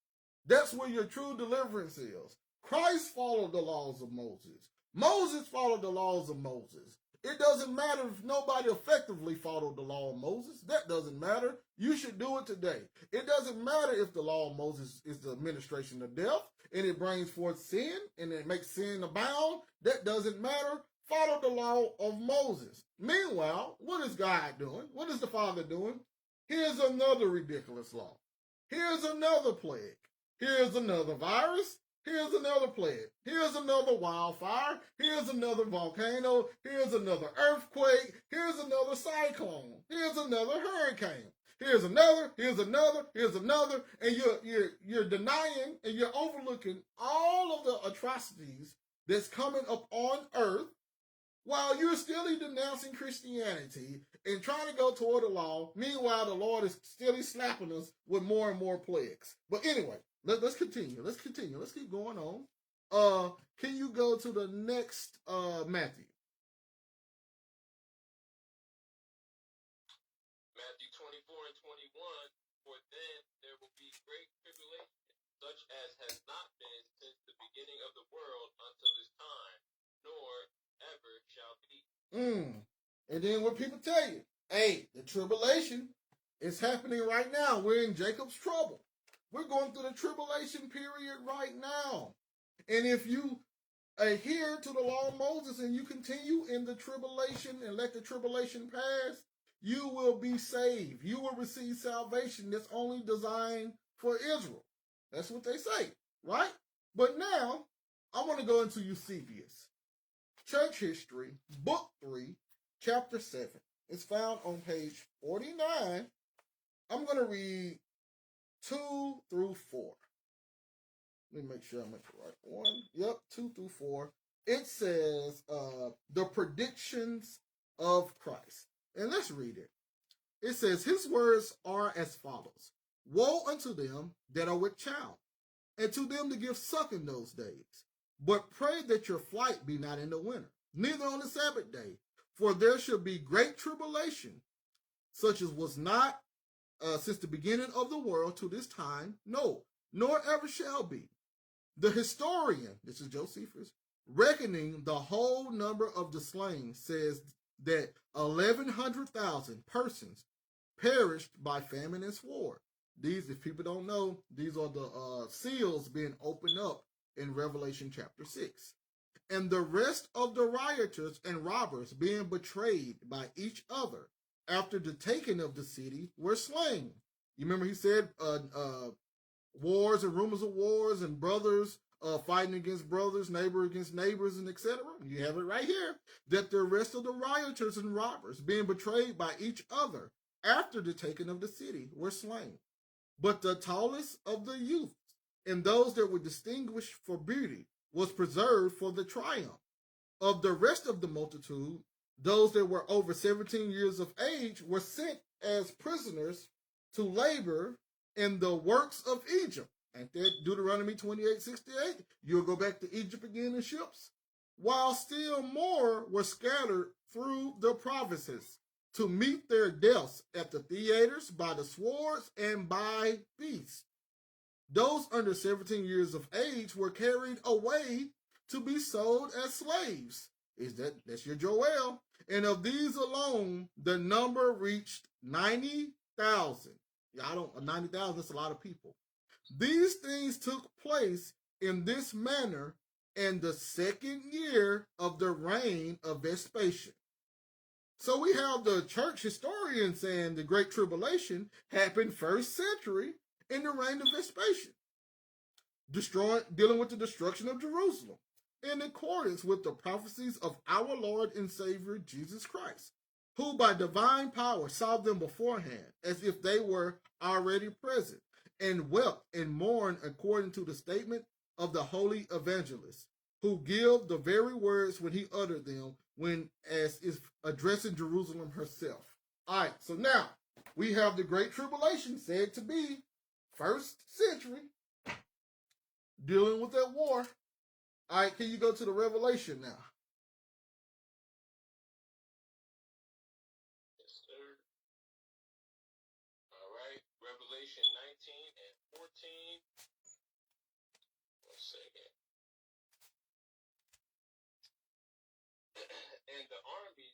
That's where your true deliverance is. Christ followed the laws of Moses. Moses followed the laws of Moses. It doesn't matter if nobody effectively followed the law of Moses. That doesn't matter. You should do it today. It doesn't matter if the law of Moses is the administration of death and it brings forth sin and it makes sin abound. That doesn't matter. Follow the law of Moses. Meanwhile, what is God doing? What is the Father doing? Here's another ridiculous law. Here's another plague. Here's another virus. Here's another plague. Here's another wildfire. Here's another volcano. Here's another earthquake. Here's another cyclone. Here's another hurricane. Here's another. Here's another. Here's another. And you're denying and you're overlooking all of the atrocities that's coming up on earth while you're still denouncing Christianity and trying to go toward the law. Meanwhile, the Lord is still slapping us with more and more plagues. But anyway, let's continue. Let's continue. Let's keep going on. Can you go to the next Matthew? Matthew 24 and 21, for then there will be great tribulation, such as has not been since the beginning of the world until this time, nor ever shall be. And then what people tell you, hey, the tribulation is happening right now. We're in Jacob's trouble. We're going through the tribulation period right now. And if you adhere to the law of Moses and you continue in the tribulation and let the tribulation pass, you will be saved. You will receive salvation that's only designed for Israel. That's what they say, right? But now, I want to go into Eusebius. Church History, Book 3, Chapter 7. It's found on page 49. I'm going to read 2 through 4. Let me make sure I make the right one. Yep, 2 through 4. It says, the predictions of Christ. And let's read it. It says, his words are as follows. Woe unto them that are with child, and to them that give suck in those days. But pray that your flight be not in the winter, neither on the Sabbath day. For there shall be great tribulation, such as was not since the beginning of the world to this time, no, nor ever shall be. The historian, this is Josephus, reckoning the whole number of the slain, says that 1,100,000 persons perished by famine and sword. These, if people don't know, these are the seals being opened up in Revelation chapter 6. And the rest of the rioters and robbers being betrayed by each other after the taking of the city were slain. You remember he said wars and rumors of wars and brothers fighting against brothers, neighbor against neighbors, and etc. You have it right here, that the rest of the rioters and robbers being betrayed by each other after the taking of the city were slain. But the tallest of the youths and those that were distinguished for beauty was preserved for the triumph. Of the rest of the multitude, those that were over 17 years of age were sent as prisoners to labor in the works of Egypt. Ain't that Deuteronomy 28:68? You'll go back to Egypt again in ships. While still more were scattered through the provinces to meet their deaths at the theaters by the swords and by beasts. Those under 17 years of age were carried away to be sold as slaves. That's your Joel. And of these alone, the number reached 90,000. 90,000, that's a lot of people. These things took place in this manner in the second year of the reign of Vespasian. So we have the church historian saying the Great Tribulation happened first century in the reign of Vespasian, dealing with the destruction of Jerusalem, in accordance with the prophecies of our Lord and Savior Jesus Christ, who by divine power saw them beforehand, as if they were already present, and wept and mourned according to the statement of the holy evangelists, who give the very words when he uttered them, when as is addressing Jerusalem herself. All right, so now we have the Great Tribulation said to be first century, dealing with that war. All right, can you go to the Revelation now? Yes, sir. All right, Revelation 19 and 14. 1 second. And the armies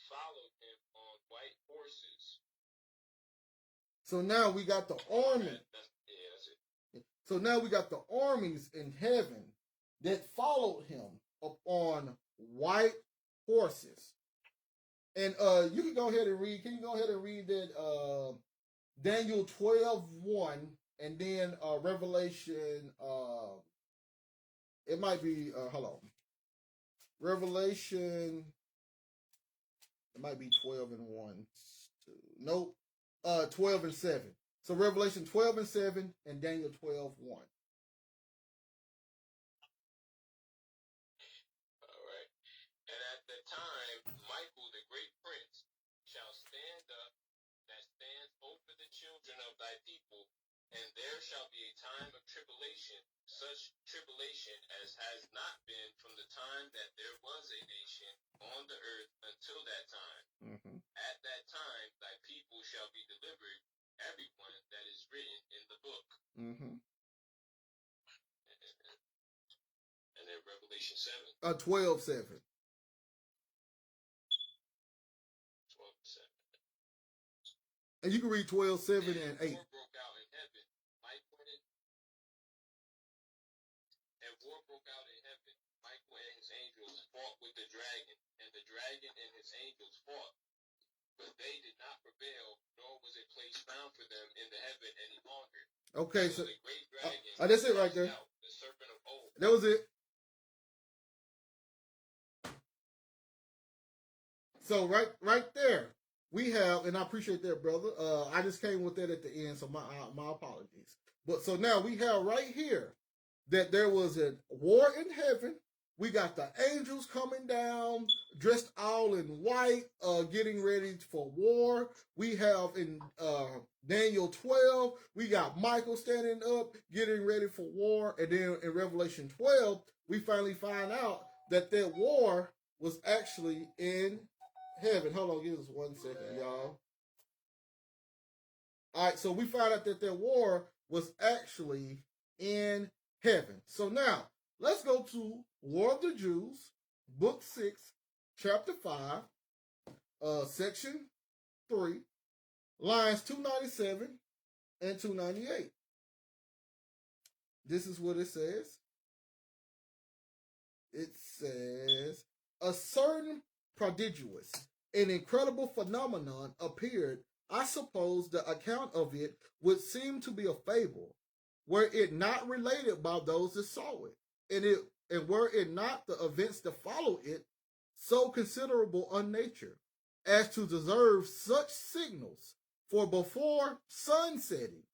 followed him on white horses. So now we got the army. That's it. So now we got the armies in heaven that followed him upon white horses. And you can go ahead and read. Can you go ahead and read that Daniel 12:1, and then Revelation. It might be hold on. Revelation. It might be 12:1. Nope. 12:7. So Revelation 12:7 and Daniel 12:1. All right. And at the time, Michael, the great prince, shall stand up that stands over the children of thy people, and there shall be a time of tribulation, such tribulation as has not been from the time that there was a nation on the earth until that time. Mm-hmm. At that time, thy people shall be delivered, everyone that is written in the book. Mm-hmm. And then Revelation 7. 12:7. 12:7. And you can read 12:7 and 8. War broke out in heaven. War broke out in heaven. Michael and his angels fought with the dragon, and the dragon and his angels fought. But they did not prevail, nor was a place found for them in the heaven any longer. Okay, so the great dragon, that's it right there. Out, the serpent of old. That was it. So right there, we have, and I appreciate that, brother. I just came with that at the end, so my apologies. But so now we have right here that there was a war in heaven. We got the angels coming down, dressed all in white, getting ready for war. We have in Daniel 12, we got Michael standing up, getting ready for war. And then in Revelation 12, we finally find out that that war was actually in heaven. Hold on, give us 1 second, y'all. All right, so we found out that war was actually in heaven. So now, let's go to War of the Jews, Book 6, Chapter 5, Section 3, lines 297 and 298. This is what it says. It says, a certain prodigious and incredible phenomenon appeared. I suppose the account of it would seem to be a fable, were it not related by those that saw it, and were it not the events that follow it so considerable a nature as to deserve such signals. For before sunsetting,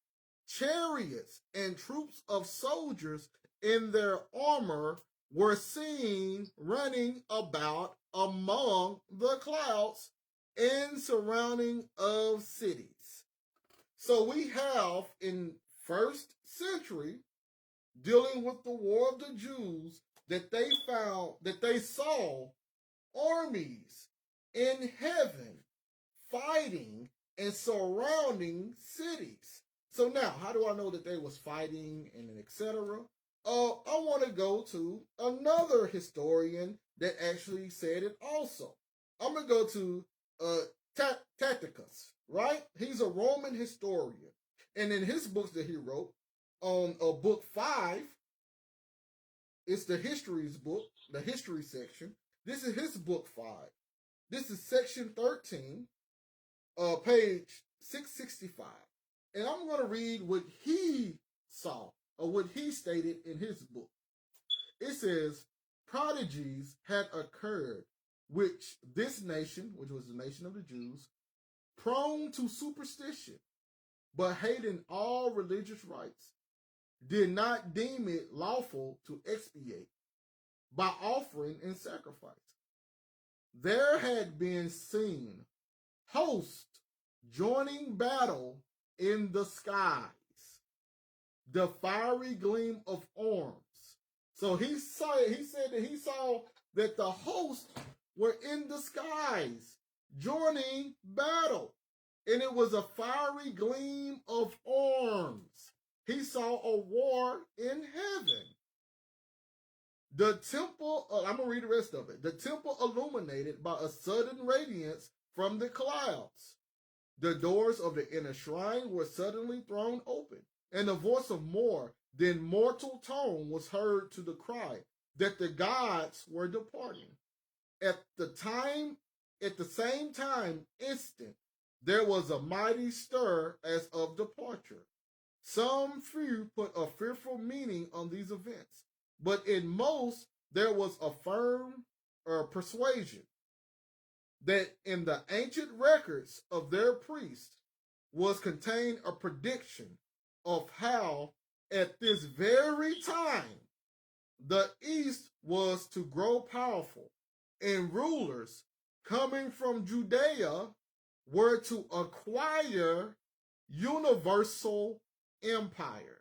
chariots and troops of soldiers in their armor were seen running about among the clouds and surrounding of cities. So we have in first century, dealing with the War of the Jews, that they saw armies in heaven fighting and surrounding cities. So now, how do I know that they was fighting and etc.? I want to go to another historian that actually said it also. I'm going to go to Tacitus, right? He's a Roman historian. And in his books that he wrote, on book 5, it's the histories book, the history section. This is his book 5. This is section 13, page 665. And I'm going to read what he saw, or what he stated in his book. It says, prodigies had occurred, which this nation, which was the nation of the Jews, prone to superstition, but hating all religious rites, did not deem it lawful to expiate by offering and sacrifice. There had been seen hosts joining battle in the skies, the fiery gleam of arms. So he said that he saw that the hosts were in the skies joining battle, and it was a fiery gleam of arms. He saw a war in heaven. The temple, I'm going to read the rest of it. The temple illuminated by a sudden radiance from the clouds. The doors of the inner shrine were suddenly thrown open, and a voice of more than mortal tone was heard to the cry that the gods were departing. At the same time, instant, there was a mighty stir as of departure. Some few put a fearful meaning on these events, but in most there was a firm persuasion that in the ancient records of their priests was contained a prediction of how at this very time the East was to grow powerful, and rulers coming from Judea were to acquire universal empire.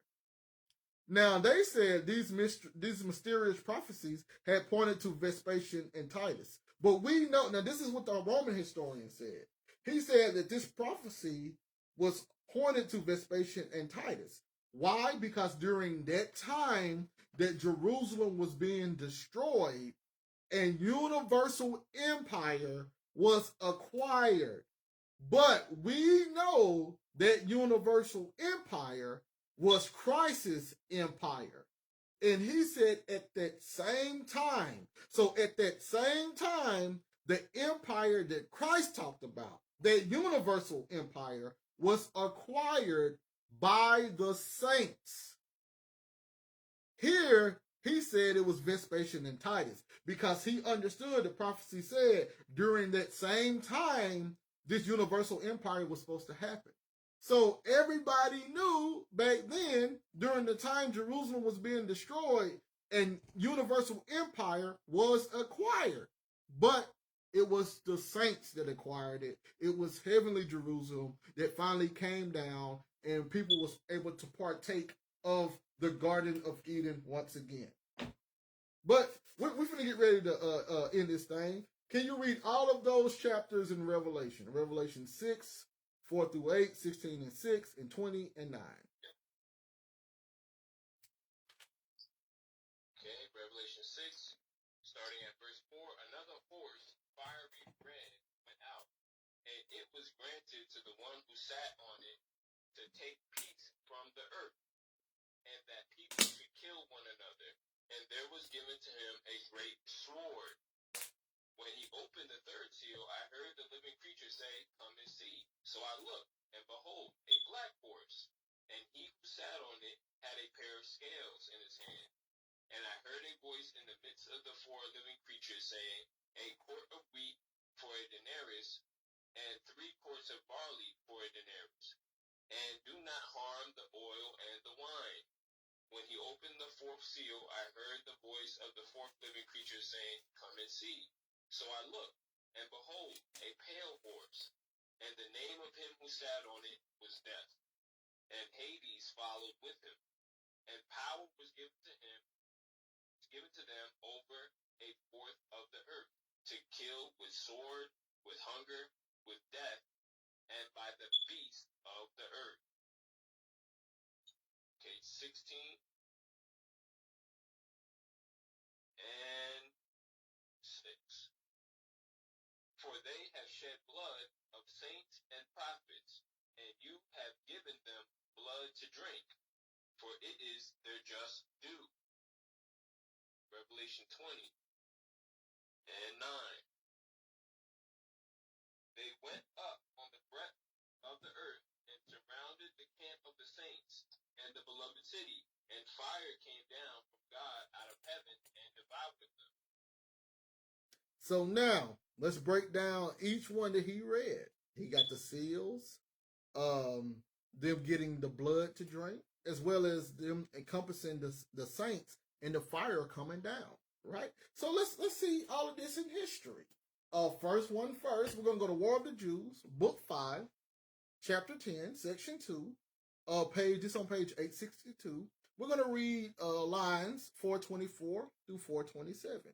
Now, they said these mysterious prophecies had pointed to Vespasian and Titus. But we know, now this is what the Roman historian said. He said that this prophecy was pointed to Vespasian and Titus. Why? Because during that time that Jerusalem was being destroyed and universal empire was acquired. But we know that universal empire was Christ's empire. And he said at that same time, so at that same time, the empire that Christ talked about, that universal empire, was acquired by the saints. Here, he said it was Vespasian and Titus because he understood the prophecy said during that same time, this universal empire was supposed to happen. So everybody knew back then, during the time Jerusalem was being destroyed, and universal empire was acquired. But it was the saints that acquired it. It was heavenly Jerusalem that finally came down, and people was able to partake of the Garden of Eden once again. But we're going to get ready to end this thing. Can you read all of those chapters in Revelation? Revelation 6, 4 through 8, 16 and 6, and 20 and 9. Okay, Revelation 6, starting at verse 4. Another horse, fiery red, went out, and it was granted to the one who sat on it to take peace from the earth, and that people should kill one another. And there was given to him a great sword. When he opened the third seal, I heard the living creature say, "Come and see." So I looked, and behold, a black horse, and he who sat on it had a pair of scales in his hand. And I heard a voice in the midst of the four living creatures saying, "A quart of wheat for a denarius, and 3 quarts of barley for a denarius. And do not harm the oil and the wine." When he opened the fourth seal, I heard the voice of the fourth living creature saying, "Come and see." So I looked, and behold, a pale horse, and the name of him who sat on it was Death. And Hades followed with him, and power was given to them over a fourth of the earth, to kill with sword, with hunger, with death, and by the beast of the earth. Okay, 16 and 6. For they have shed blood of saints and prophets, and you have given them blood to drink, for it is their just due. Revelation 20 and 9. They went up on the breadth of the earth and surrounded the camp of the saints and the beloved city, and fire came down from God out of heaven and devoured them. So now, let's break down each one that he read. He got the seals, them getting the blood to drink, as well as them encompassing the saints and the fire coming down, right? So let's see all of this in history. First, we're going to go to War of the Jews, book 5, chapter 10, section 2, this on page 862. We're going to read lines 424 through 427.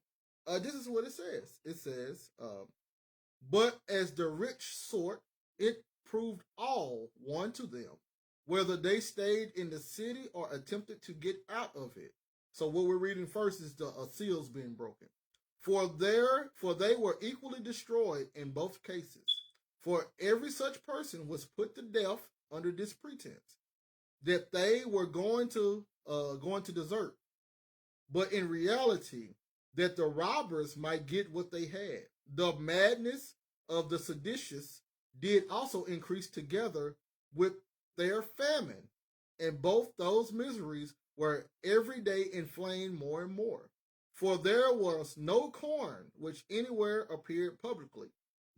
This is what it says. It says, but as the rich sort, it proved all one to them, whether they stayed in the city or attempted to get out of it. So what we're reading first is the seals being broken. For they were equally destroyed in both cases. For every such person was put to death under this pretense, that they were going to desert, but in reality, that the robbers might get what they had. The madness of the seditious did also increase together with their famine, and both those miseries were every day inflamed more and more. For there was no corn which anywhere appeared publicly,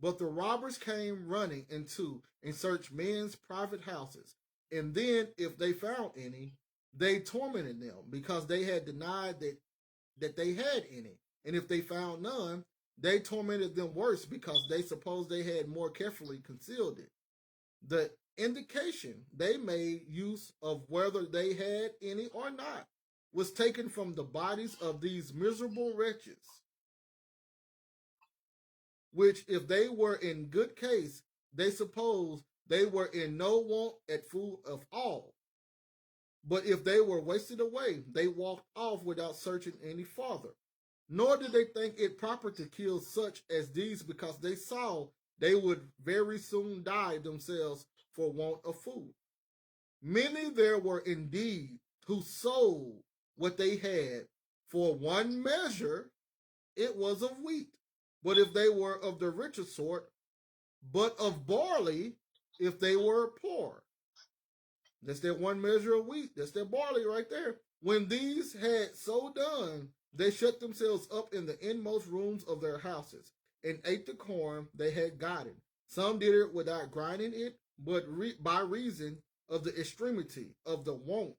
but the robbers came running into and searched men's private houses, and then, if they found any, they tormented them because they had denied that they had any. And if they found none, they tormented them worse because they supposed they had more carefully concealed it. The indication they made use of whether they had any or not was taken from the bodies of these miserable wretches, which, if they were in good case, they supposed they were in no want at food of all. But if they were wasted away, they walked off without searching any farther. Nor did they think it proper to kill such as these, because they saw they would very soon die themselves for want of food. Many there were indeed who sold what they had for one measure, it was of wheat. But if they were of the richer sort, but of barley, if they were poor. That's their one measure of wheat. That's their barley right there. When these had so done, they shut themselves up in the inmost rooms of their houses and ate the corn they had gotten. Some did it without grinding it, but by reason of the extremity of the want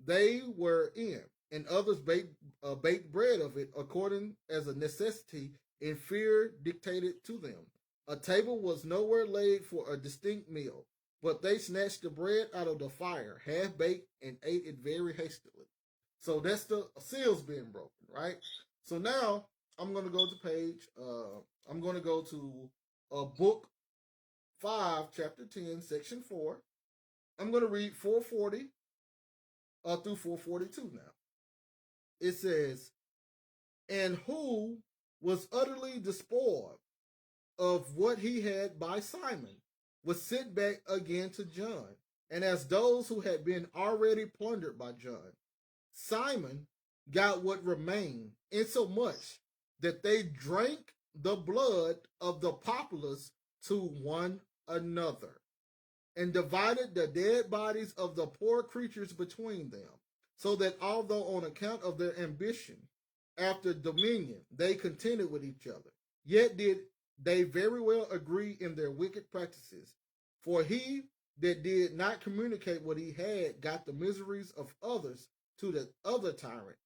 they were in, and others baked bread of it according as a necessity and fear dictated to them. A table was nowhere laid for a distinct meal, but they snatched the bread out of the fire, half baked, and ate it very hastily. So that's the seals being broken, right? So now I'm going to go to I'm going to go to book 5, chapter 10, section 4. I'm going to read 440 through 442 now. It says, and who was utterly despoiled of what he had by Simon was sent back again to John, and as those who had been already plundered by John, Simon got what remained, insomuch that they drank the blood of the populace to one another, and divided the dead bodies of the poor creatures between them, so that although on account of their ambition after dominion they contended with each other, yet did they very well agree in their wicked practices. For he that did not communicate what he had got the miseries of others to the other tyrant,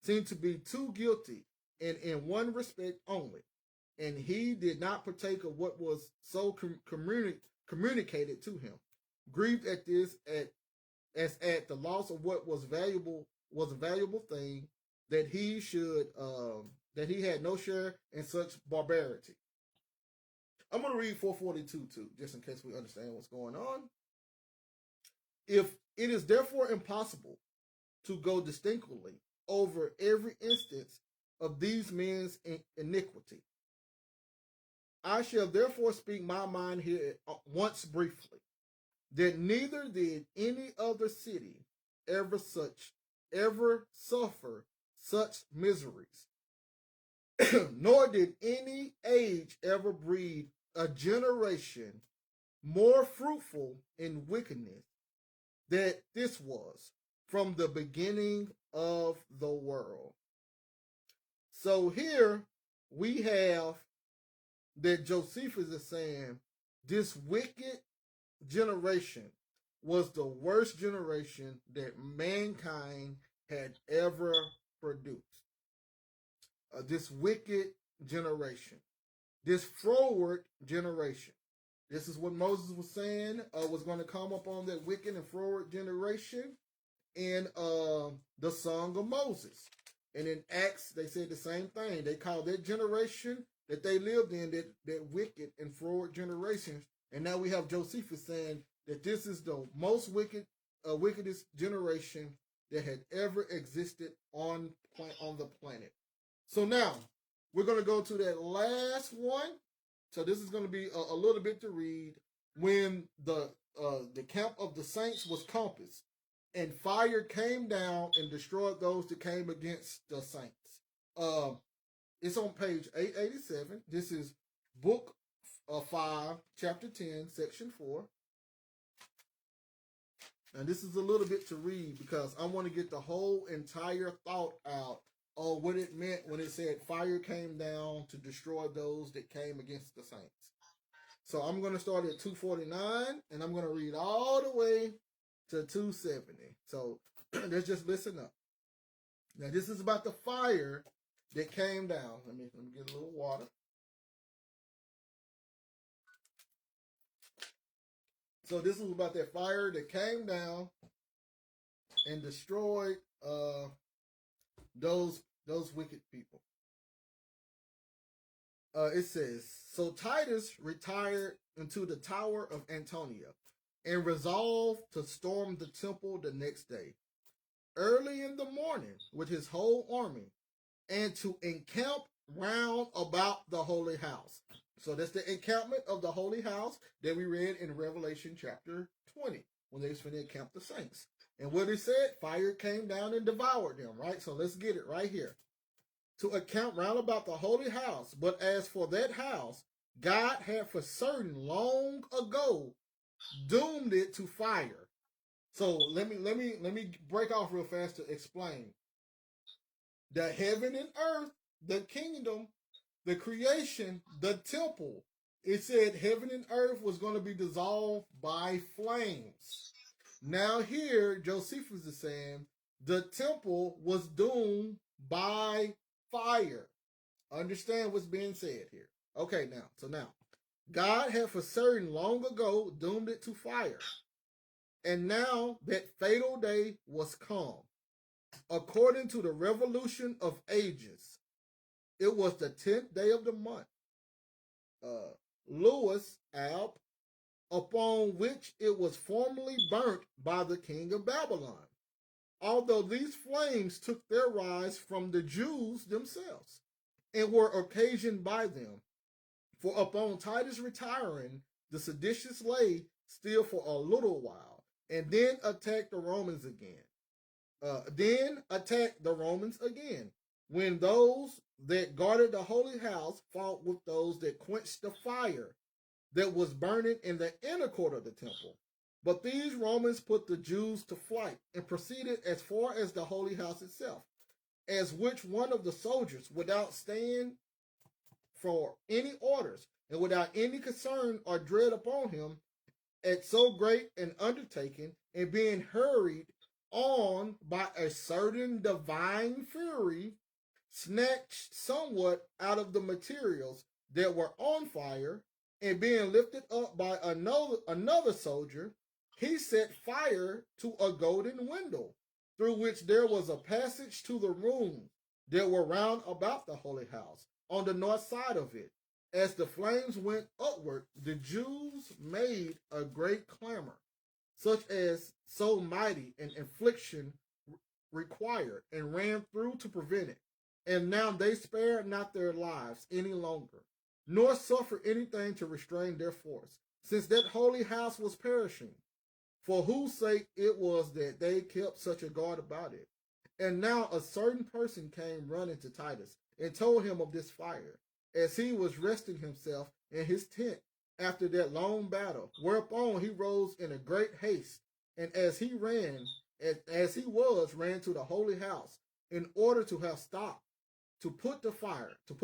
seemed to be too guilty, and in one respect only. And he did not partake of what was so communicated to him, grieved at this as at the loss of what was a valuable thing, that he had no share in such barbarity. I'm going to read 442 too, just in case we understand what's going on. If it is therefore impossible to go distinctly over every instance of these men's iniquity, I shall therefore speak my mind here once briefly, that neither did any other city ever suffer such miseries, nor did any age ever breed a generation more fruitful in wickedness than this was from the beginning of the world. So here we have that Josephus is saying this wicked generation was the worst generation that mankind had ever produced. This wicked generation, this froward generation. This is what Moses was saying was going to come up on that wicked and froward generation in the Song of Moses. And in Acts, they said the same thing. They called that generation that they lived in that wicked and froward generation. And now we have Josephus saying that this is the most wickedest generation that had ever existed on the planet. So now, we're going to go to that last one. So this is going to be a little bit to read. When the camp of the saints was compassed, and fire came down and destroyed those that came against the saints. It's on page 887. This is book 5, chapter 10, section 4. And this is a little bit to read because I want to get the whole entire thought out on what it meant when it said fire came down to destroy those that came against the saints. So I'm going to start at 249 and I'm going to read all the way to 270. So let's just listen up. Now this is about the fire that came down. Let me get a little water. So this was about that fire that came down and destroyed those wicked people. It says, so Titus retired into the tower of Antonia and resolved to storm the temple the next day, early in the morning, with his whole army, and to encamp round about the holy house. So that's the encampment of the holy house that we read in Revelation chapter 20, when they was finna encamp the saints. And what it said, fire came down and devoured them, right? So let's get it right here. To account round about the holy house. But as for that house, God had for certain long ago doomed it to fire. So let me break off real fast to explain. The heaven and earth, the kingdom, the creation, the temple. It said heaven and earth was going to be dissolved by flames. Now here, Josephus is saying the temple was doomed by fire. Understand what's being said here. Okay, now, God had for certain long ago doomed it to fire. And now that fatal day was come. According to the revolution of ages, it was the 10th day of the month, Louis Ab, upon which it was formerly burnt by the king of Babylon. Although these flames took their rise from the Jews themselves, and were occasioned by them. For upon Titus retiring, the seditious lay still for a little while, and then attacked the Romans again. When those that guarded the holy house fought with those that quenched the fire that was burning in the inner court of the temple. But these Romans put the Jews to flight and proceeded as far as the holy house itself, as which one of the soldiers, without staying for any orders and without any concern or dread upon him, at so great an undertaking, and being hurried on by a certain divine fury, snatched somewhat out of the materials that were on fire, and being lifted up by another soldier, he set fire to a golden window, through which there was a passage to the room that were round about the holy house, on the north side of it. As the flames went upward, the Jews made a great clamor, such as so mighty an affliction required, and ran through to prevent it. And now they spared not their lives any longer, nor suffered anything to restrain their force, since that holy house was perishing, for whose sake it was that they kept such a guard about it. And now a certain person came running to Titus, and told him of this fire, as he was resting himself in his tent after that long battle. Whereupon he rose in a great haste, and as he ran to the holy house, in order to have stopped to put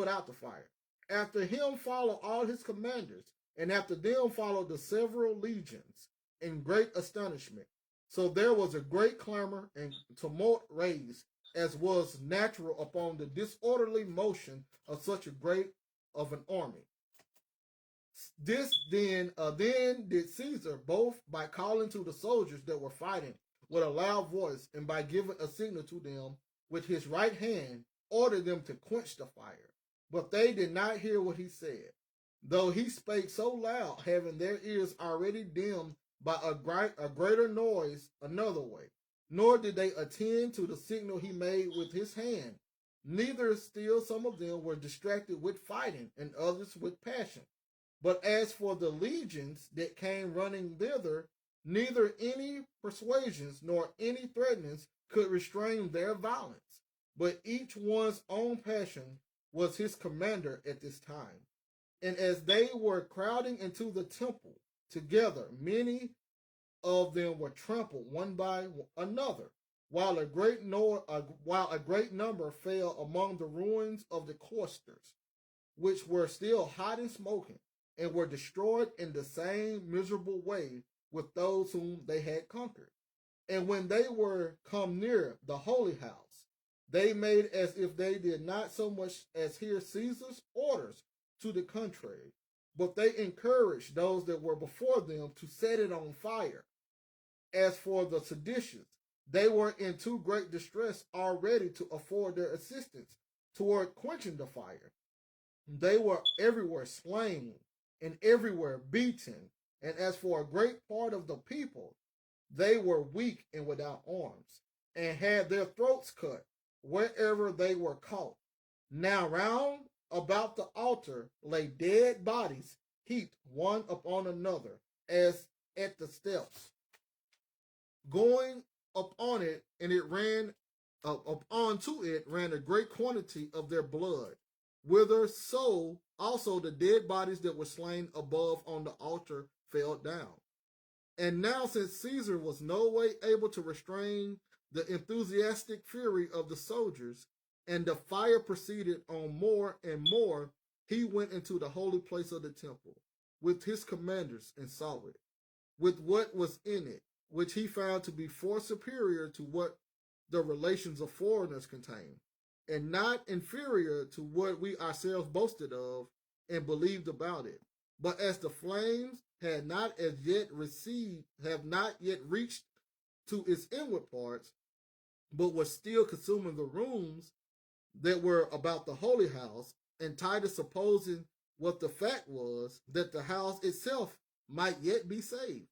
out the fire. After him followed all his commanders, and after them followed the several legions, in great astonishment. So there was a great clamor and tumult raised, as was natural upon the disorderly motion of such a great of an army. This then did Caesar, both by calling to the soldiers that were fighting with a loud voice, and by giving a signal to them with his right hand, ordered them to quench the fire. But they did not hear what he said, though he spake so loud, having their ears already dimmed by a greater noise another way. nor did they attend to the signal he made with his hand. Neither still some of them were distracted with fighting, and others with passion. But as for the legions that came running thither, neither any persuasions nor any threatenings could restrain their violence, but each one's own passion was his commander at this time. And as they were crowding into the temple together, many of them were trampled one by another, while a great number fell among the ruins of the cloisters, which were still hot and smoking, and were destroyed in the same miserable way with those whom they had conquered. And when they were come near the holy house, they made as if they did not so much as hear Caesar's orders to the contrary, but they encouraged those that were before them to set it on fire. As for the seditious, they were in too great distress already to afford their assistance toward quenching the fire. They were everywhere slain and everywhere beaten. And as for a great part of the people, they were weak and without arms, and had their throats cut wherever they were caught. Now round about the altar lay dead bodies heaped one upon another, as at the steps. Going upon it, and it ran upon to it ran a great quantity of their blood, whither so also the dead bodies that were slain above on the altar fell down. And now, since Caesar was no way able to restrain the enthusiastic fury of the soldiers, and the fire proceeded on more and more, he went into the holy place of the temple with his commanders and saw it, with what was in it, which he found to be far superior to what the relations of foreigners contain, and not inferior to what we ourselves boasted of and believed about it. But as the flames have not yet reached to its inward parts, but were still consuming the rooms that were about the holy house, and Titus supposing what the fact was, that the house itself might yet be saved,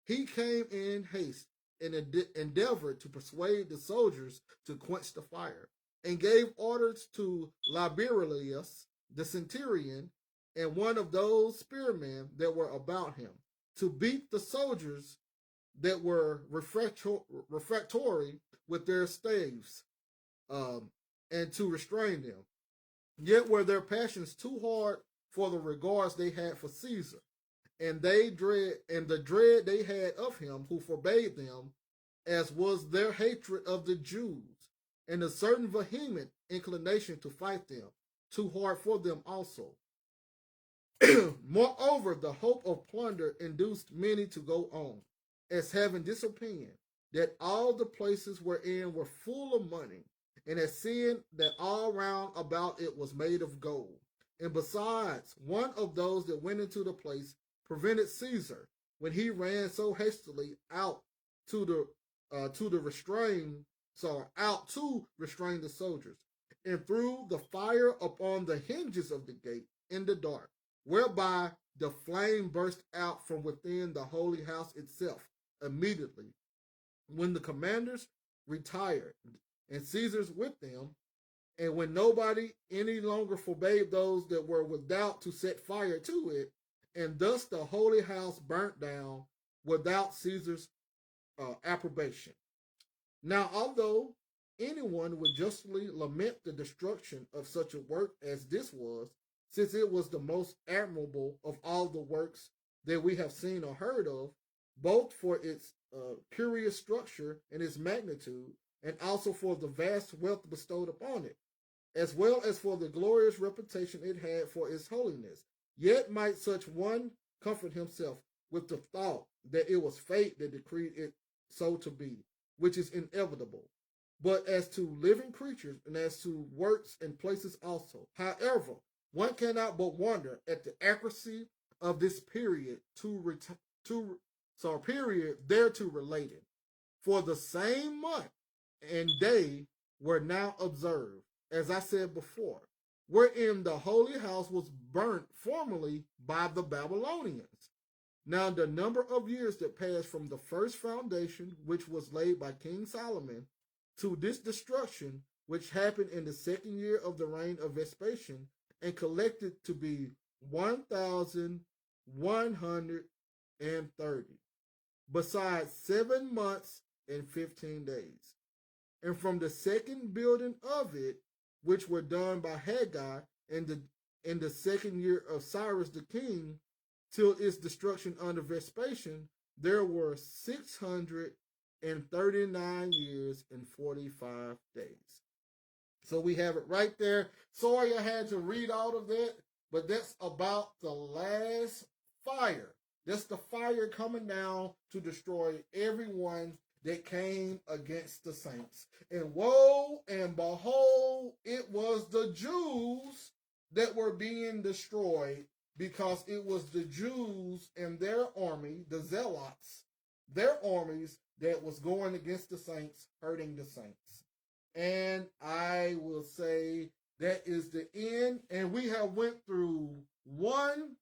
he came in haste and endeavored to persuade the soldiers to quench the fire, and gave orders to Liberius, the centurion, and one of those spearmen that were about him, to beat the soldiers that were refractory with their staves, and to restrain them. Yet were their passions too hard for the regards they had for Caesar, and the dread they had of him who forbade them, as was their hatred of the Jews, and a certain vehement inclination to fight them, too hard for them also. Moreover, the hope of plunder induced many to go on, as having this opinion, that all the places wherein were full of money, and as seeing that all round about it was made of gold. And besides, one of those that went into the place prevented Caesar, when he ran so hastily out to restrain the soldiers, and threw the fire upon the hinges of the gate in the dark, whereby the flame burst out from within the holy house itself immediately, when the commanders retired, and Caesar's with them, and when nobody any longer forbade those that were without to set fire to it, and thus the holy house burnt down without Caesar's approbation. Now, although anyone would justly lament the destruction of such a work as this was, since it was the most admirable of all the works that we have seen or heard of, both for its curious structure and its magnitude, and also for the vast wealth bestowed upon it, as well as for the glorious reputation it had for its holiness, yet might such one comfort himself with the thought that it was fate that decreed it so to be, which is inevitable. But as to living creatures, and as to works and places also, however, one cannot but wonder at the accuracy of this period thereto related. For the same month and day were now observed, as I said before, wherein the holy house was burnt formerly by the Babylonians. Now the number of years that passed from the first foundation, which was laid by King Solomon, to this destruction, which happened in the second year of the reign of Vespasian, and collected to be 1,130, besides 7 months and 15 days. And from the second building of it, which were done by Haggai in the second year of Cyrus the king, till its destruction under Vespasian, there were 639 years and 45 days. So we have it right there. Sorry I had to read all of that, but that's about the last fire. That's the fire coming down to destroy everyone that came against the saints. And woe and behold, it was the Jews that were being destroyed, because it was the Jews and their army, the Zealots, their armies that was going against the saints, hurting the saints. And I will say that is the end. And we have went through 1,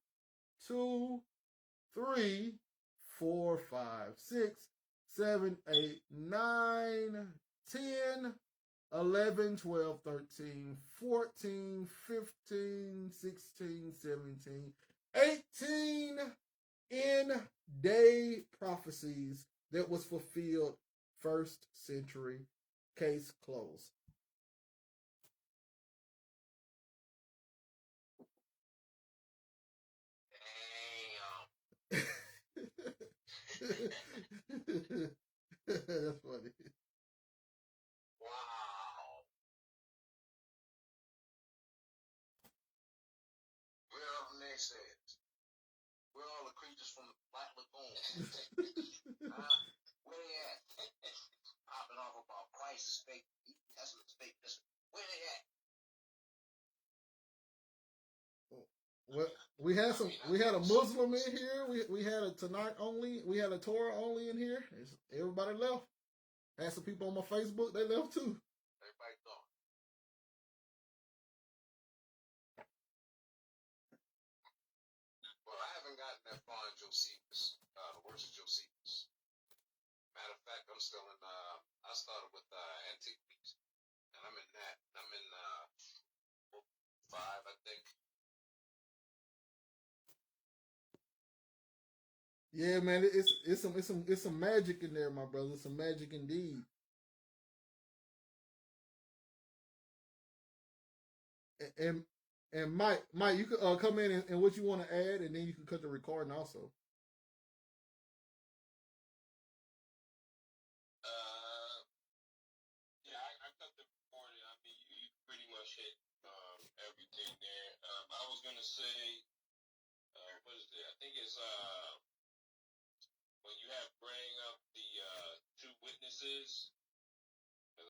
2, 3, 4, 5, 6, 7, 8, 9, 10, 11, 12, 13, 14, 15, 16, 17, 18 in-day prophecies that was fulfilled first century. Case closed. That's funny. Wow. Where are the naysayers? Where are all the creatures from the Black Lagoon? Where they at? Popping off about Christ is fake, Testament is fake. Where they at? Well, we had a Muslim in here. We had a Tanakh only. We had a Torah only in here. Everybody left. Had some people on my Facebook. They left too. Everybody gone. Well, I haven't gotten that far in Josephus, the works of Josephus. Matter of fact, I'm still in. I started with Antiquities, and I'm in that. I'm in book 5, I think. Yeah, man, it's some magic in there, my brother. Some magic indeed. And Mike, you could come in and what you want to add, and then you can cut the recording also. Yeah, I cut the recording. I mean, you pretty much hit everything there. I was gonna say, what is it? I think it's when you have bring up the 2 witnesses.